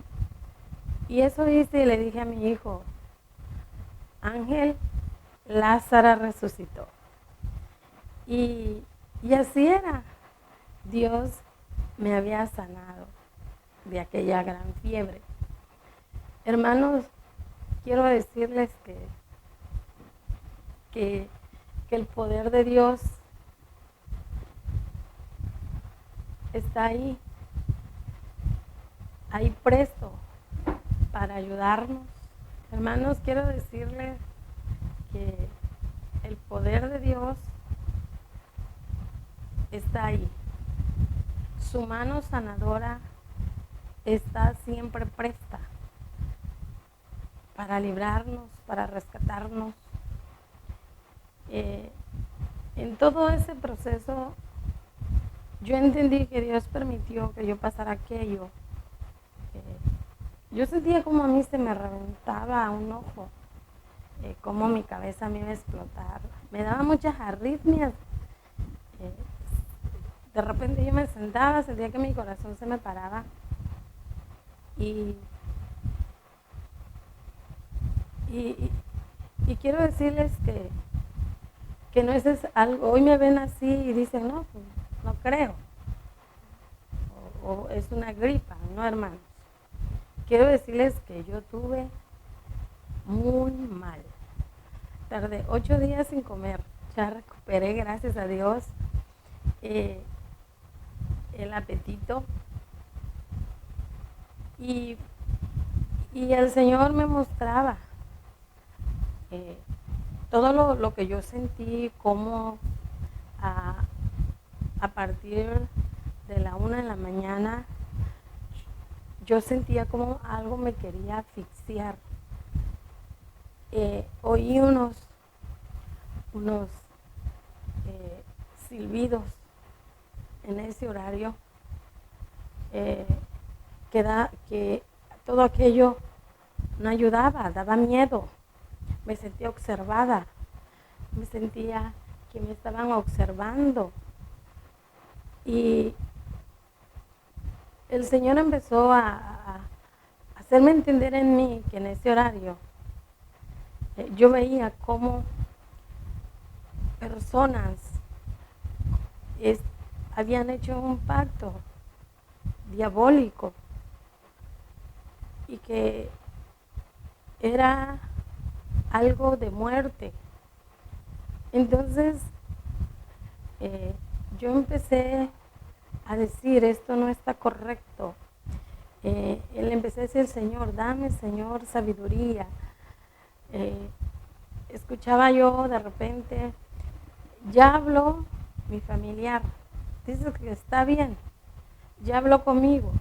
eso hice y le dije a mi hijo, Ángel, Lázaro resucitó. Y así era. Dios me había sanado de aquella gran fiebre. Hermanos, quiero decirles que el poder de Dios está ahí presto para ayudarnos. Hermanos, quiero decirles que el poder de Dios está ahí. Su mano sanadora está siempre presta para librarnos, para rescatarnos. En todo ese proceso, yo entendí que Dios permitió que yo pasara aquello. Yo sentía como a mí se me reventaba un ojo, como mi cabeza me iba a explotar. Me daba muchas arritmias. De repente yo me sentaba, sentía que mi corazón se me paraba. Y quiero decirles que no es algo, hoy me ven así y dicen, no, pues, no creo. O es una gripa, no, hermanos. Quiero decirles que yo tuve muy mal. Tardé 8 días sin comer. Ya recuperé, gracias a Dios, el apetito. Y el Señor me mostraba todo lo que yo sentí, como a partir de la 1 de la mañana, yo sentía como algo me quería asfixiar. Oí unos silbidos en ese horario, que todo aquello no ayudaba, daba miedo. Me sentía observada, me sentía que me estaban observando. Y el Señor empezó a hacerme entender en mí que en ese horario yo veía cómo personas habían hecho un pacto diabólico y que era algo de muerte. Entonces, yo empecé a decir, esto no está correcto. Le empecé a decir, Señor, dame, Señor, sabiduría. Escuchaba yo de repente, ya habló mi familiar, dice que está bien, ya habló conmigo.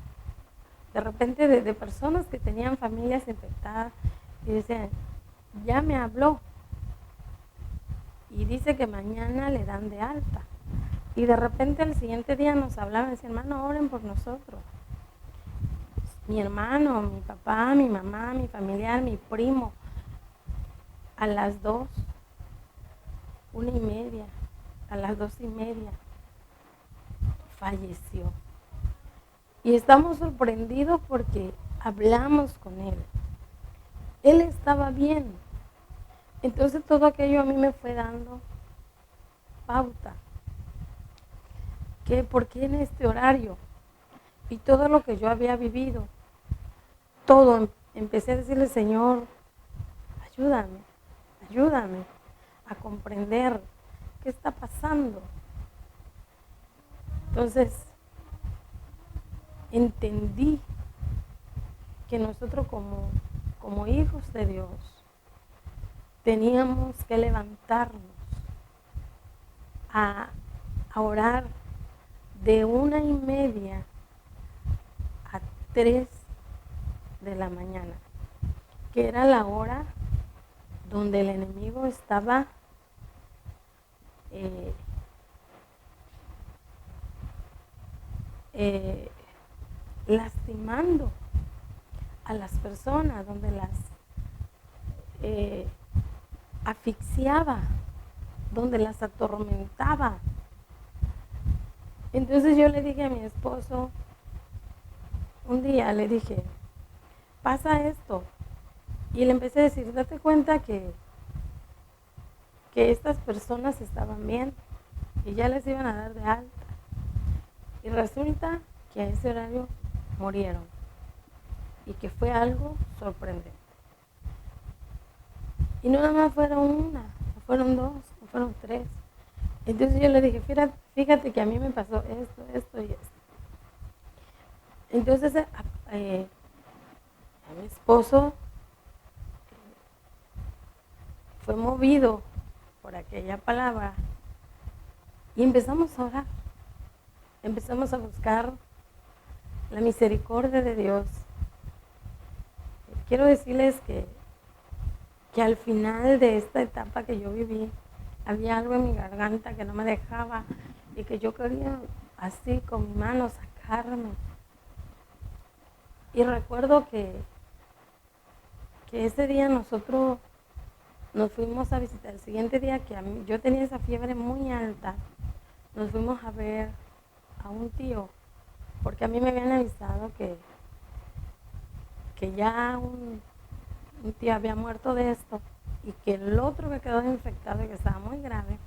De repente de personas que tenían familias infectadas y decían, ya me habló y dice que mañana le dan de alta. Y de repente el siguiente día nos hablaban y decían, hermano, oren por nosotros. Mi hermano, mi papá, mi mamá, mi familiar, mi primo, a las 2, 1:30, a las 2:30, falleció. Y estamos sorprendidos porque hablamos con él. Él estaba bien. Entonces todo aquello a mí me fue dando pauta. ¿Por qué en este horario? Y todo lo que yo había vivido, todo, empecé a decirle, Señor, ayúdame a comprender qué está pasando. Entonces, entendí que nosotros como hijos de Dios teníamos que levantarnos a orar de 1:30 a 3 de la mañana, que era la hora donde el enemigo estaba lastimando a las personas, donde las asfixiaba, donde las atormentaba. Entonces yo le dije a mi esposo, un día le dije, pasa esto. Y le empecé a decir, date cuenta que estas personas estaban bien y ya les iban a dar de alta. Y resulta que a ese horario murieron. Y que fue algo sorprendente. Y no nada más fueron una, no fueron dos, no fueron tres. Entonces yo le dije, fíjate que a mí me pasó esto y esto. Entonces a mi esposo fue movido por aquella palabra y empezamos a orar. Empezamos a buscar la misericordia de Dios. Quiero decirles que al final de esta etapa que yo viví, había algo en mi garganta que no me dejaba y que yo quería así con mi mano sacarme. Y recuerdo que ese día nosotros nos fuimos a visitar. El siguiente día que yo tenía esa fiebre muy alta, nos fuimos a ver a un tío, porque a mí me habían avisado que ya un tío había muerto de esto y que el otro me quedó infectado y que estaba muy grave.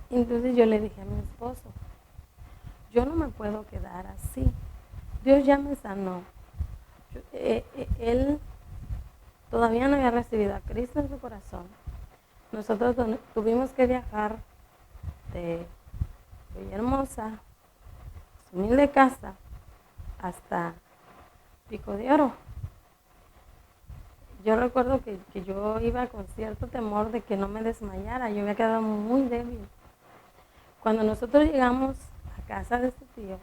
Entonces yo le dije a mi esposo, yo no me puedo quedar así. Dios ya me sanó. Él todavía no había recibido a Cristo en su corazón. Nosotros tuvimos que viajar de Villahermosa, su humilde casa, hasta Pico de Oro. Yo recuerdo que yo iba con cierto temor de que no me desmayara. Yo había quedado muy débil. Cuando nosotros llegamos a casa de este tío,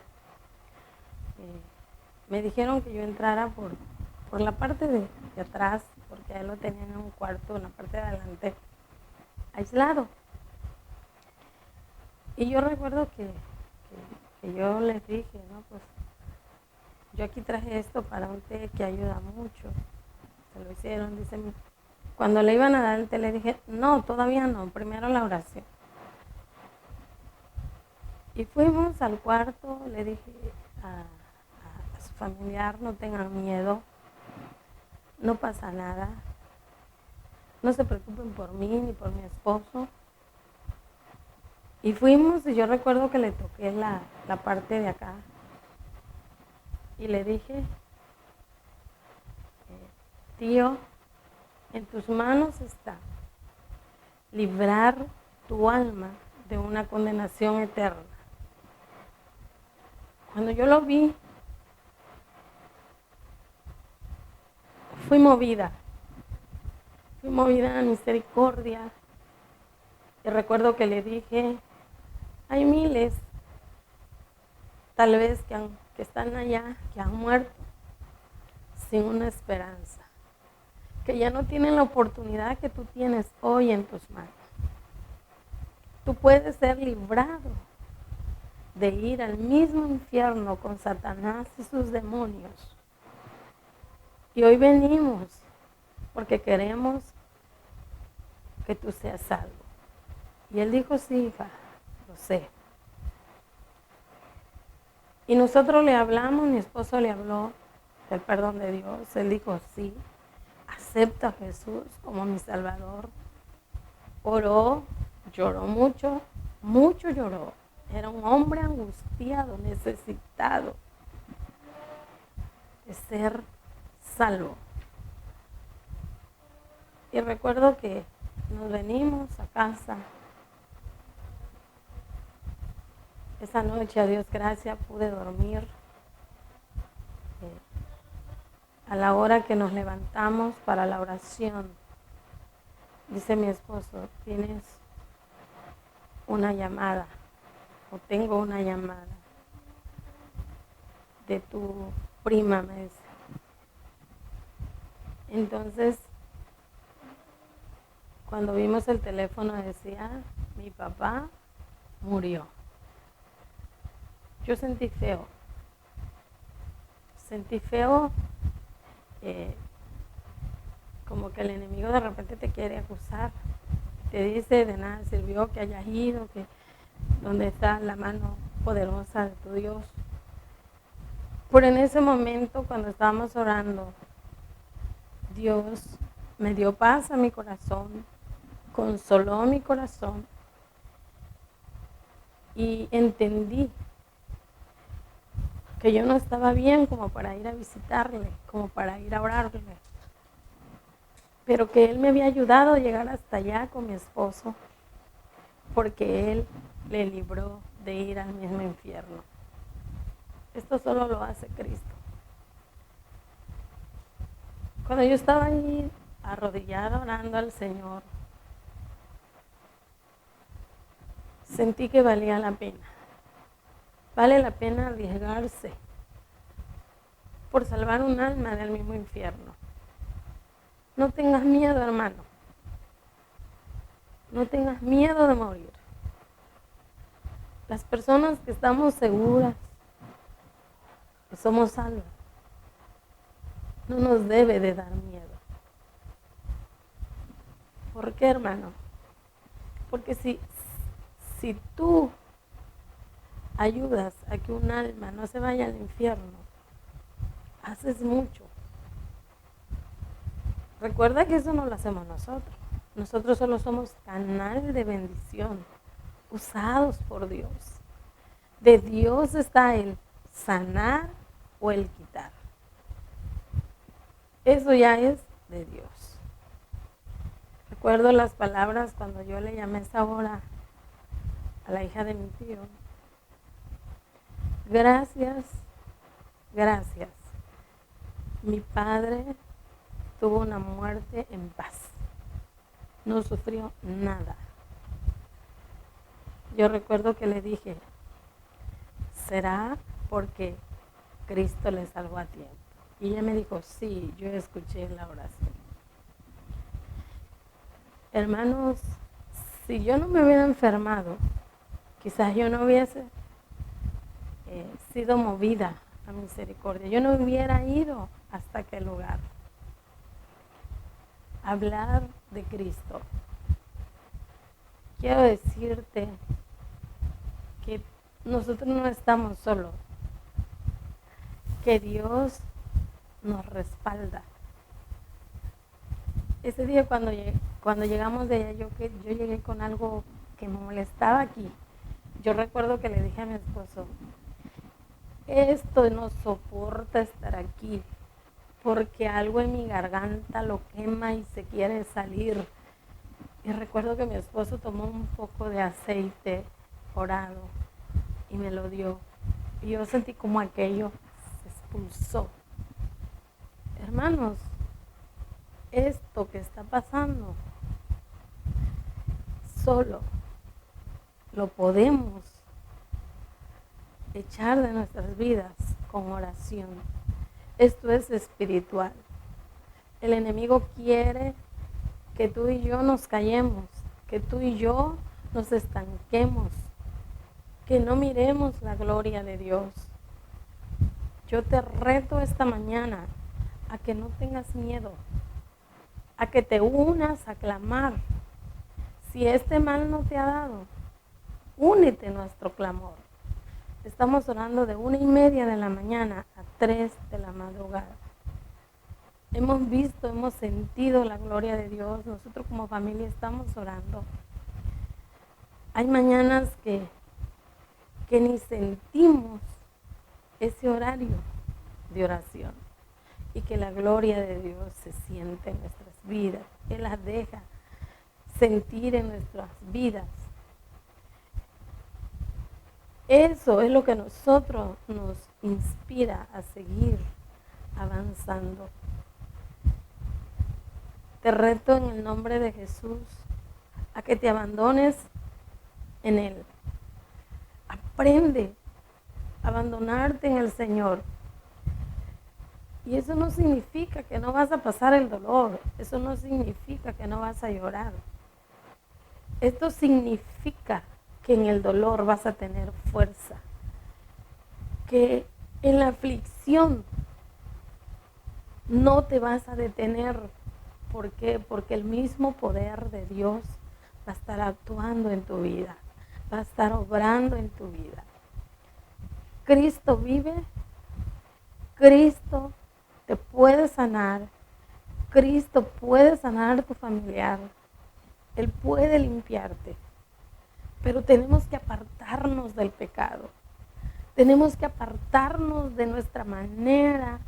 me dijeron que yo entrara por la parte de atrás, porque a él lo tenían en un cuarto, en la parte de adelante, aislado. Y yo recuerdo que yo les dije, no, pues yo aquí traje esto para un té que ayuda mucho. Se lo hicieron, dicen. Cuando le iban a dar el té le dije, no, todavía no, primero la oración. Y fuimos al cuarto, le dije a su familiar, no tengan miedo, no pasa nada, no se preocupen por mí ni por mi esposo. Y fuimos y yo recuerdo que le toqué la parte de acá y le dije, tío, En tus manos está librar tu alma de una condenación eterna. Cuando yo lo vi, fui movida a misericordia. Y recuerdo que le dije, hay miles, tal vez que están allá, que han muerto sin una esperanza, que ya no tienen la oportunidad que tú tienes hoy en tus manos. Tú puedes ser librado de ir al mismo infierno con Satanás y sus demonios. Y hoy venimos porque queremos que tú seas salvo. Y él dijo, sí, hija, lo sé. Y nosotros le hablamos, mi esposo le habló del perdón de Dios. Él dijo, sí, acepto a Jesús como mi Salvador. Oró, lloró mucho, mucho lloró. Era un hombre angustiado, necesitado de ser salvo. Y recuerdo que nos venimos a casa. Esa noche, a Dios gracias, pude dormir. A la hora que nos levantamos para la oración, dice mi esposo, tienes una llamada, o tengo una llamada de tu prima, me dice. Entonces, cuando vimos el teléfono decía, mi papá murió. Yo sentí feo. Como que el enemigo de repente te quiere acusar. Te dice, de nada sirvió que hayas ido, que donde está la mano poderosa de tu Dios. Pero en ese momento, cuando estábamos orando, Dios me dio paz a mi corazón, consoló mi corazón y entendí que yo no estaba bien como para ir a visitarle, como para ir a orarle, pero que Él me había ayudado a llegar hasta allá con mi esposo, porque Él le libró de ir al mismo infierno. Esto solo lo hace Cristo. Cuando yo estaba ahí arrodillada orando al Señor, sentí que valía la pena. Vale la pena arriesgarse por salvar un alma del mismo infierno. No tengas miedo, hermano. No tengas miedo de morir. Las personas que estamos seguras que somos salvos, no nos debe de dar miedo. ¿Por qué, hermano? Porque si tú ayudas a que un alma no se vaya al infierno, haces mucho. Recuerda que eso no lo hacemos nosotros. Nosotros solo somos canal de bendición, usados por Dios. De Dios está el sanar o el quitar. Eso ya es de Dios. Recuerdo las palabras cuando yo le llamé esa hora a la hija de mi tío. Gracias, gracias. Mi padre tuvo una muerte en paz. No sufrió nada. Yo recuerdo que le dije, ¿será porque Cristo le salvó a tiempo? Y ella me dijo, sí, yo escuché la oración. Hermanos, si yo no me hubiera enfermado, quizás yo no hubiese sido movida a misericordia. Yo no hubiera ido hasta aquel lugar. Hablar de Cristo. Quiero decirte que nosotros no estamos solos, que Dios nos respalda. Ese día cuando llegamos de allá, yo llegué con algo que me molestaba aquí. Yo recuerdo que le dije a mi esposo, esto no soporta estar aquí, porque algo en mi garganta lo quema y se quiere salir. Y recuerdo que mi esposo tomó un poco de aceite orado y me lo dio. Y yo sentí como aquello se expulsó. Hermanos, esto que está pasando solo lo podemos echar de nuestras vidas con oración. Esto es espiritual. El enemigo quiere que tú y yo nos callemos, que tú y yo nos estanquemos, que no miremos la gloria de Dios. Yo te reto esta mañana a que no tengas miedo, a que te unas a clamar. Si este mal no te ha dado, únete a nuestro clamor. Estamos orando de 1:30 de la mañana a 3 de la madrugada. Hemos visto, hemos sentido la gloria de Dios. Nosotros como familia estamos orando. Hay mañanas que ni sentimos ese horario de oración y que la gloria de Dios se siente en nuestras vidas. Él las deja sentir en nuestras vidas. Eso es lo que a nosotros nos inspira a seguir avanzando. Te reto en el nombre de Jesús a que te abandones en Él. Aprende a abandonarte en el Señor. Y eso no significa que no vas a pasar el dolor. Eso no significa que no vas a llorar. Esto significa que en el dolor vas a tener fuerza. Que en la aflicción no te vas a detener. ¿Por qué? Porque el mismo poder de Dios va a estar actuando en tu vida, va a estar obrando en tu vida. Cristo vive, Cristo te puede sanar, Cristo puede sanar a tu familiar, Él puede limpiarte, pero tenemos que apartarnos del pecado, tenemos que apartarnos de nuestra manera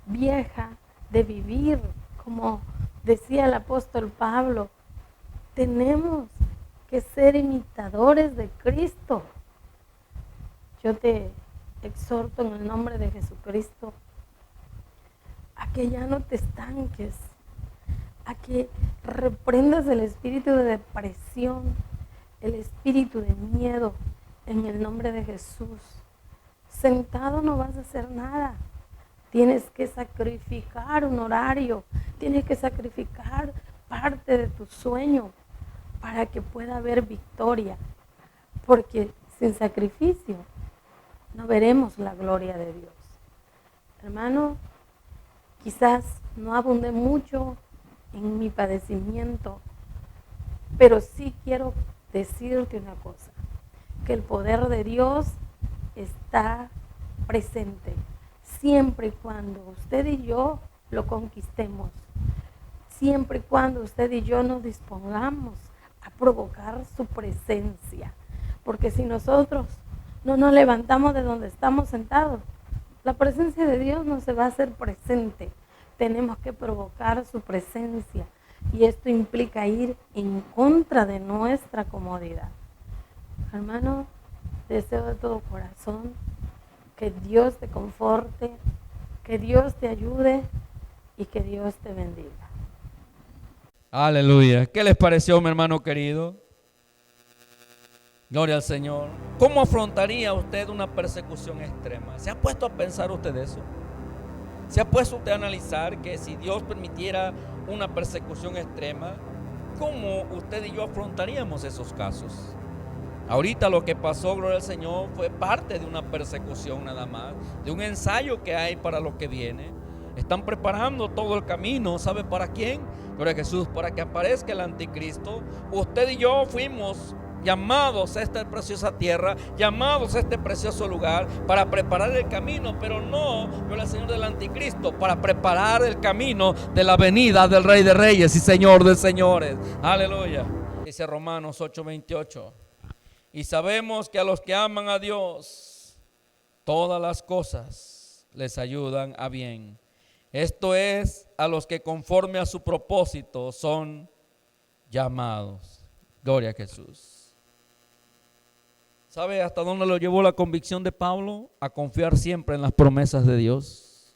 vieja de vivir, como decía el apóstol Pablo, tenemos que ser imitadores de Cristo. Yo te exhorto en el nombre de Jesucristo a que ya no te estanques, a que reprendas el espíritu de depresión, el espíritu de miedo en el nombre de Jesús. Sentado no vas a hacer nada. Tienes que sacrificar un horario, tienes que sacrificar parte de tu sueño para que pueda haber victoria. Porque sin sacrificio no veremos la gloria de Dios. Hermano, quizás no abundé mucho en mi padecimiento, pero sí quiero decirte una cosa, que el poder de Dios está presente. Siempre y cuando usted y yo lo conquistemos, siempre y cuando usted y yo nos dispongamos a provocar su presencia, porque si nosotros no nos levantamos de donde estamos sentados, la presencia de Dios no se va a hacer presente. Tenemos que provocar su presencia y esto implica ir en contra de nuestra comodidad. Hermano, deseo de todo corazón que Dios te conforte, que Dios te ayude y que Dios te bendiga. Aleluya. ¿Qué les pareció, mi hermano querido? Gloria al Señor. ¿Cómo afrontaría usted una persecución extrema? ¿Se ha puesto a pensar usted eso? ¿Se ha puesto usted a analizar que si Dios permitiera una persecución extrema, cómo usted y yo afrontaríamos esos casos? Ahorita lo que pasó, gloria al Señor, fue parte de una persecución nada más, de un ensayo que hay para lo que viene. Están preparando todo el camino, ¿sabe para quién? Gloria a Jesús, para que aparezca el anticristo. Usted y yo fuimos llamados a esta preciosa tierra, llamados a este precioso lugar para preparar el camino, pero no, gloria al Señor, del anticristo, para preparar el camino de la venida del Rey de Reyes y Señor de Señores. Aleluya. Dice Romanos 8:28. Y sabemos que a los que aman a Dios, todas las cosas les ayudan a bien. Esto es, a los que conforme a su propósito son llamados. Gloria a Jesús. ¿Sabe hasta dónde lo llevó la convicción de Pablo? A confiar siempre en las promesas de Dios.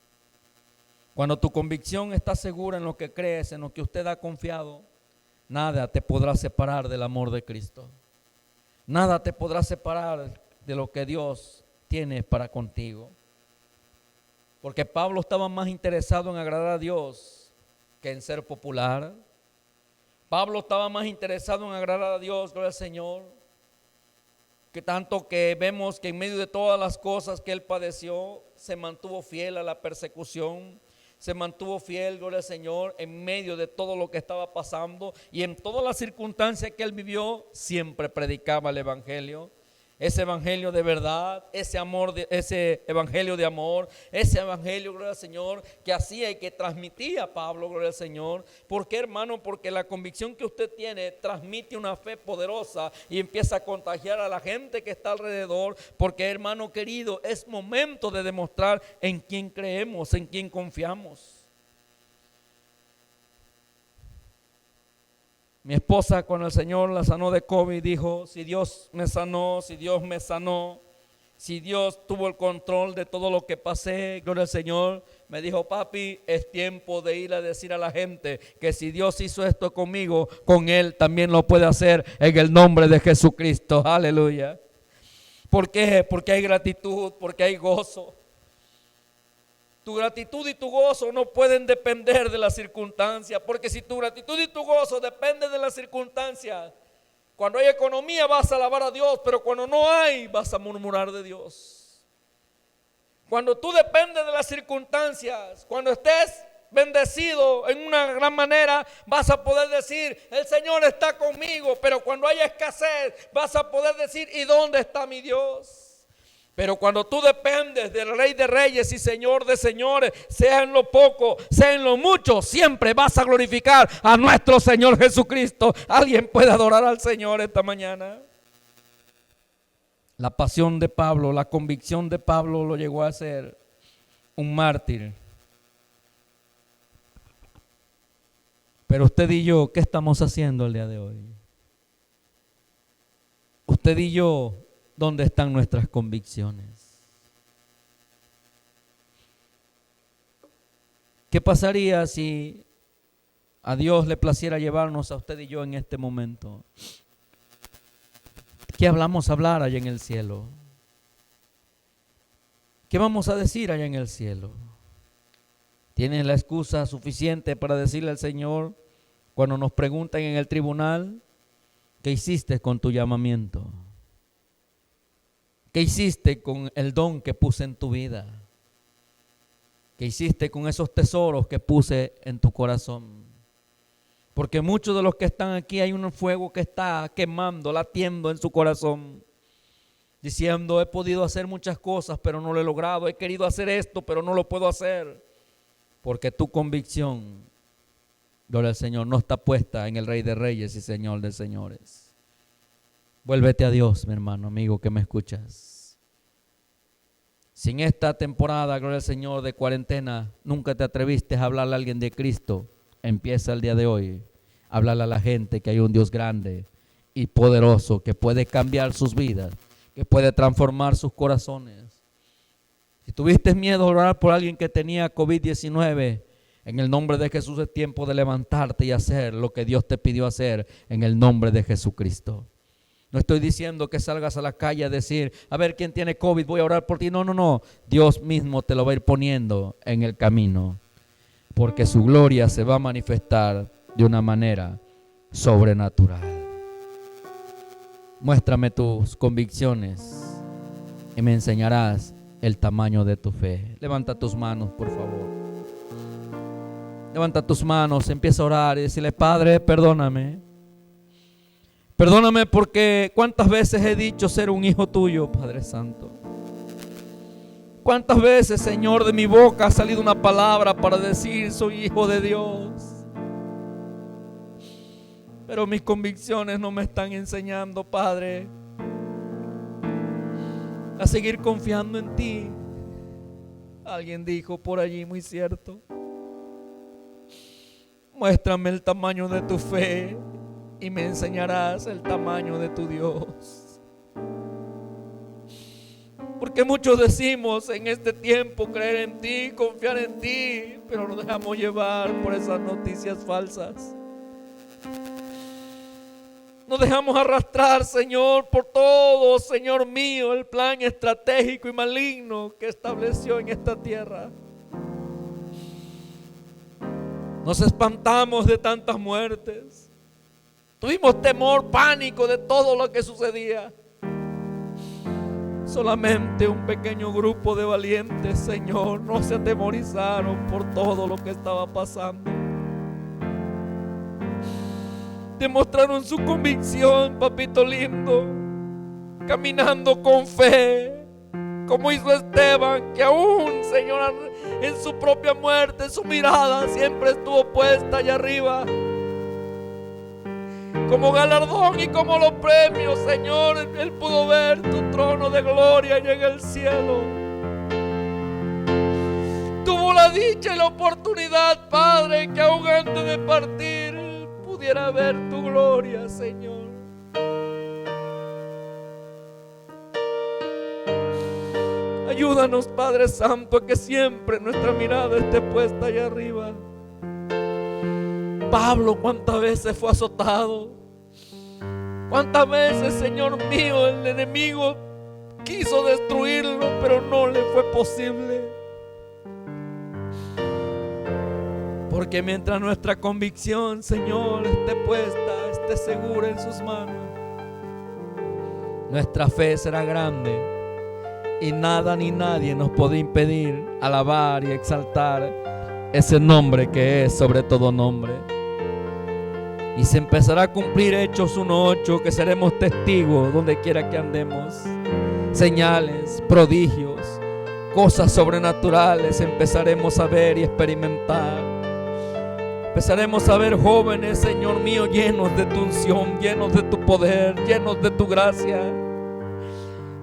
Cuando tu convicción está segura en lo que crees, en lo que usted ha confiado, nada te podrá separar del amor de Cristo. Nada te podrá separar de lo que Dios tiene para contigo. Porque Pablo estaba más interesado en agradar a Dios que en ser popular. Pablo estaba más interesado en agradar a Dios, gloria al Señor, que tanto que vemos que en medio de todas las cosas que él padeció, se mantuvo fiel a la persecución, se mantuvo fiel, gloria al Señor, en medio de todo lo que estaba pasando y en todas las circunstancias que él vivió, siempre predicaba el evangelio. Ese evangelio de verdad, ese amor, ese evangelio de amor, ese evangelio, gloria al Señor, que hacía y que transmitía Pablo, gloria al Señor. ¿Por qué, hermano? Porque la convicción que usted tiene transmite una fe poderosa y empieza a contagiar a la gente que está alrededor. Porque, hermano querido, es momento de demostrar en quién creemos, en quién confiamos. Mi esposa, cuando el Señor la sanó de COVID, dijo: si Dios me sanó, si Dios me sanó, si Dios tuvo el control de todo lo que pasé, gloria al Señor, me dijo: papi, es tiempo de ir a decir a la gente que si Dios hizo esto conmigo, con Él también lo puede hacer en el nombre de Jesucristo. Aleluya. ¿Por qué? Porque hay gratitud, porque hay gozo. Tu gratitud y tu gozo no pueden depender de las circunstancias, porque si tu gratitud y tu gozo dependen de las circunstancias, cuando hay economía vas a alabar a Dios, pero cuando no hay vas a murmurar de Dios. Cuando tú dependes de las circunstancias, cuando estés bendecido en una gran manera, vas a poder decir: el Señor está conmigo. Pero cuando haya escasez, vas a poder decir: ¿y dónde está mi Dios? Pero cuando tú dependes del Rey de Reyes y Señor de Señores, sea en lo poco, sea en lo mucho, siempre vas a glorificar a nuestro Señor Jesucristo. ¿Alguien puede adorar al Señor esta mañana? La pasión de Pablo, la convicción de Pablo lo llegó a ser un mártir. Pero usted y yo, ¿qué estamos haciendo el día de hoy? Usted y yo, ¿dónde están nuestras convicciones? ¿Qué pasaría si a Dios le placiera llevarnos a usted y yo en este momento? ¿Qué hablamos a hablar allá en el cielo? ¿Qué vamos a decir allá en el cielo? ¿Tienes la excusa suficiente para decirle al Señor cuando nos preguntan en el tribunal: ¿qué hiciste con tu llamamiento? ¿Qué hiciste con el don que puse en tu vida? ¿Qué hiciste con esos tesoros que puse en tu corazón? Porque muchos de los que están aquí, hay un fuego que está quemando, latiendo en su corazón, diciendo: he podido hacer muchas cosas, pero no lo he logrado. He querido hacer esto, pero no lo puedo hacer. Porque tu convicción, gloria al Señor, no está puesta en el Rey de Reyes y Señor de Señores. Vuélvete a Dios, mi hermano, amigo que me escuchas. Si en esta temporada, gloria al Señor, de cuarentena, nunca te atreviste a hablarle a alguien de Cristo, empieza el día de hoy. Hablarle a la gente que hay un Dios grande y poderoso que puede cambiar sus vidas, que puede transformar sus corazones. Si tuviste miedo a orar por alguien que tenía COVID-19, en el nombre de Jesús es tiempo de levantarte y hacer lo que Dios te pidió hacer en el nombre de Jesucristo. No estoy diciendo que salgas a la calle a decir: a ver quién tiene COVID, voy a orar por ti. No, no, no. Dios mismo te lo va a ir poniendo en el camino, porque su gloria se va a manifestar de una manera sobrenatural. Muéstrame tus convicciones y me enseñarás el tamaño de tu fe. Levanta tus manos, por favor. Levanta tus manos, empieza a orar y decirle: Padre, perdóname. Perdóname porque cuántas veces he dicho ser un hijo tuyo, Padre Santo. Cuántas veces, Señor, de mi boca ha salido una palabra para decir: soy hijo de Dios. Pero mis convicciones no me están enseñando, Padre, a seguir confiando en ti. Alguien dijo por allí, muy cierto: Muéstrame el tamaño de tu fe y me enseñarás el tamaño de tu Dios. Porque muchos decimos en este tiempo creer en ti, confiar en ti, pero nos dejamos llevar por esas noticias falsas. Nos dejamos arrastrar, Señor, por todo, Señor mío, el plan estratégico y maligno que estableció en esta tierra. Nos espantamos de tantas muertes. Tuvimos temor, pánico de todo lo que sucedía. Solamente un pequeño grupo de valientes, Señor, no se atemorizaron por todo lo que estaba pasando. Demostraron su convicción, papito lindo, caminando con fe, como hizo Esteban, que aún, Señor, en su propia muerte, su mirada siempre estuvo puesta allá arriba. Como galardón y como los premios, Señor, él pudo ver tu trono de gloria allá en el cielo. Tuvo la dicha y la oportunidad, Padre, que aún antes de partir pudiera ver tu gloria, Señor. Ayúdanos, Padre Santo, a que siempre nuestra mirada esté puesta allá arriba. Pablo, cuántas veces fue azotado, cuántas veces, Señor mío, el enemigo quiso destruirlo, pero no le fue posible. Porque mientras nuestra convicción, Señor, esté puesta, esté segura en sus manos, nuestra fe será grande y nada ni nadie nos puede impedir alabar y exaltar ese nombre que es sobre todo nombre. Y se empezará a cumplir Hechos 1:8, que seremos testigos donde quiera que andemos. Señales, prodigios, cosas sobrenaturales empezaremos a ver y experimentar. Empezaremos a ver jóvenes, Señor mío, llenos de tu unción, llenos de tu poder, llenos de tu gracia.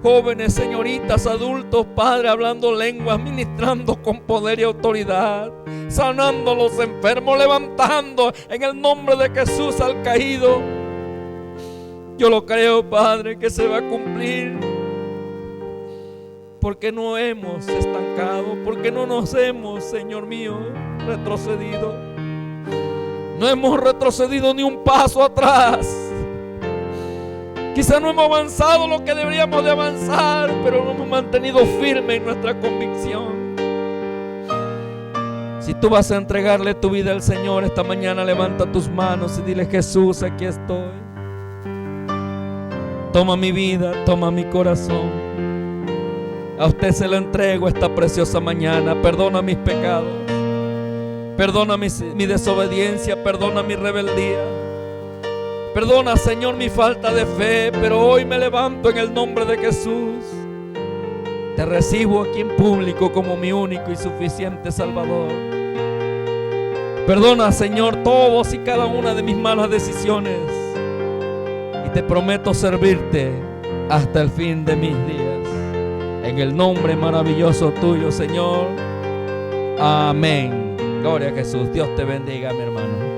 Jóvenes, señoritas, adultos, Padre, hablando lenguas, ministrando con poder y autoridad, sanando a los enfermos, levantando en el nombre de Jesús al caído. Yo lo creo, Padre, que se va a cumplir, porque no hemos estancado, porque no nos hemos, Señor mío, retrocedido. No hemos retrocedido ni un paso atrás. Quizá no hemos avanzado lo que deberíamos de avanzar, pero nos hemos mantenido firmes en nuestra convicción. Si tú vas a entregarle tu vida al Señor esta mañana, levanta tus manos y dile: Jesús, aquí estoy. Toma mi vida, toma mi corazón. A usted se lo entrego esta preciosa mañana. Perdona mis pecados, perdona mi desobediencia, perdona mi rebeldía. Perdona, Señor, mi falta de fe, pero hoy me levanto en el nombre de Jesús. Te recibo aquí en público como mi único y suficiente Salvador. Perdona, Señor, todos y cada una de mis malas decisiones. Y te prometo servirte hasta el fin de mis días. En el nombre maravilloso tuyo, Señor. Amén. Gloria a Jesús. Dios te bendiga, mi hermano.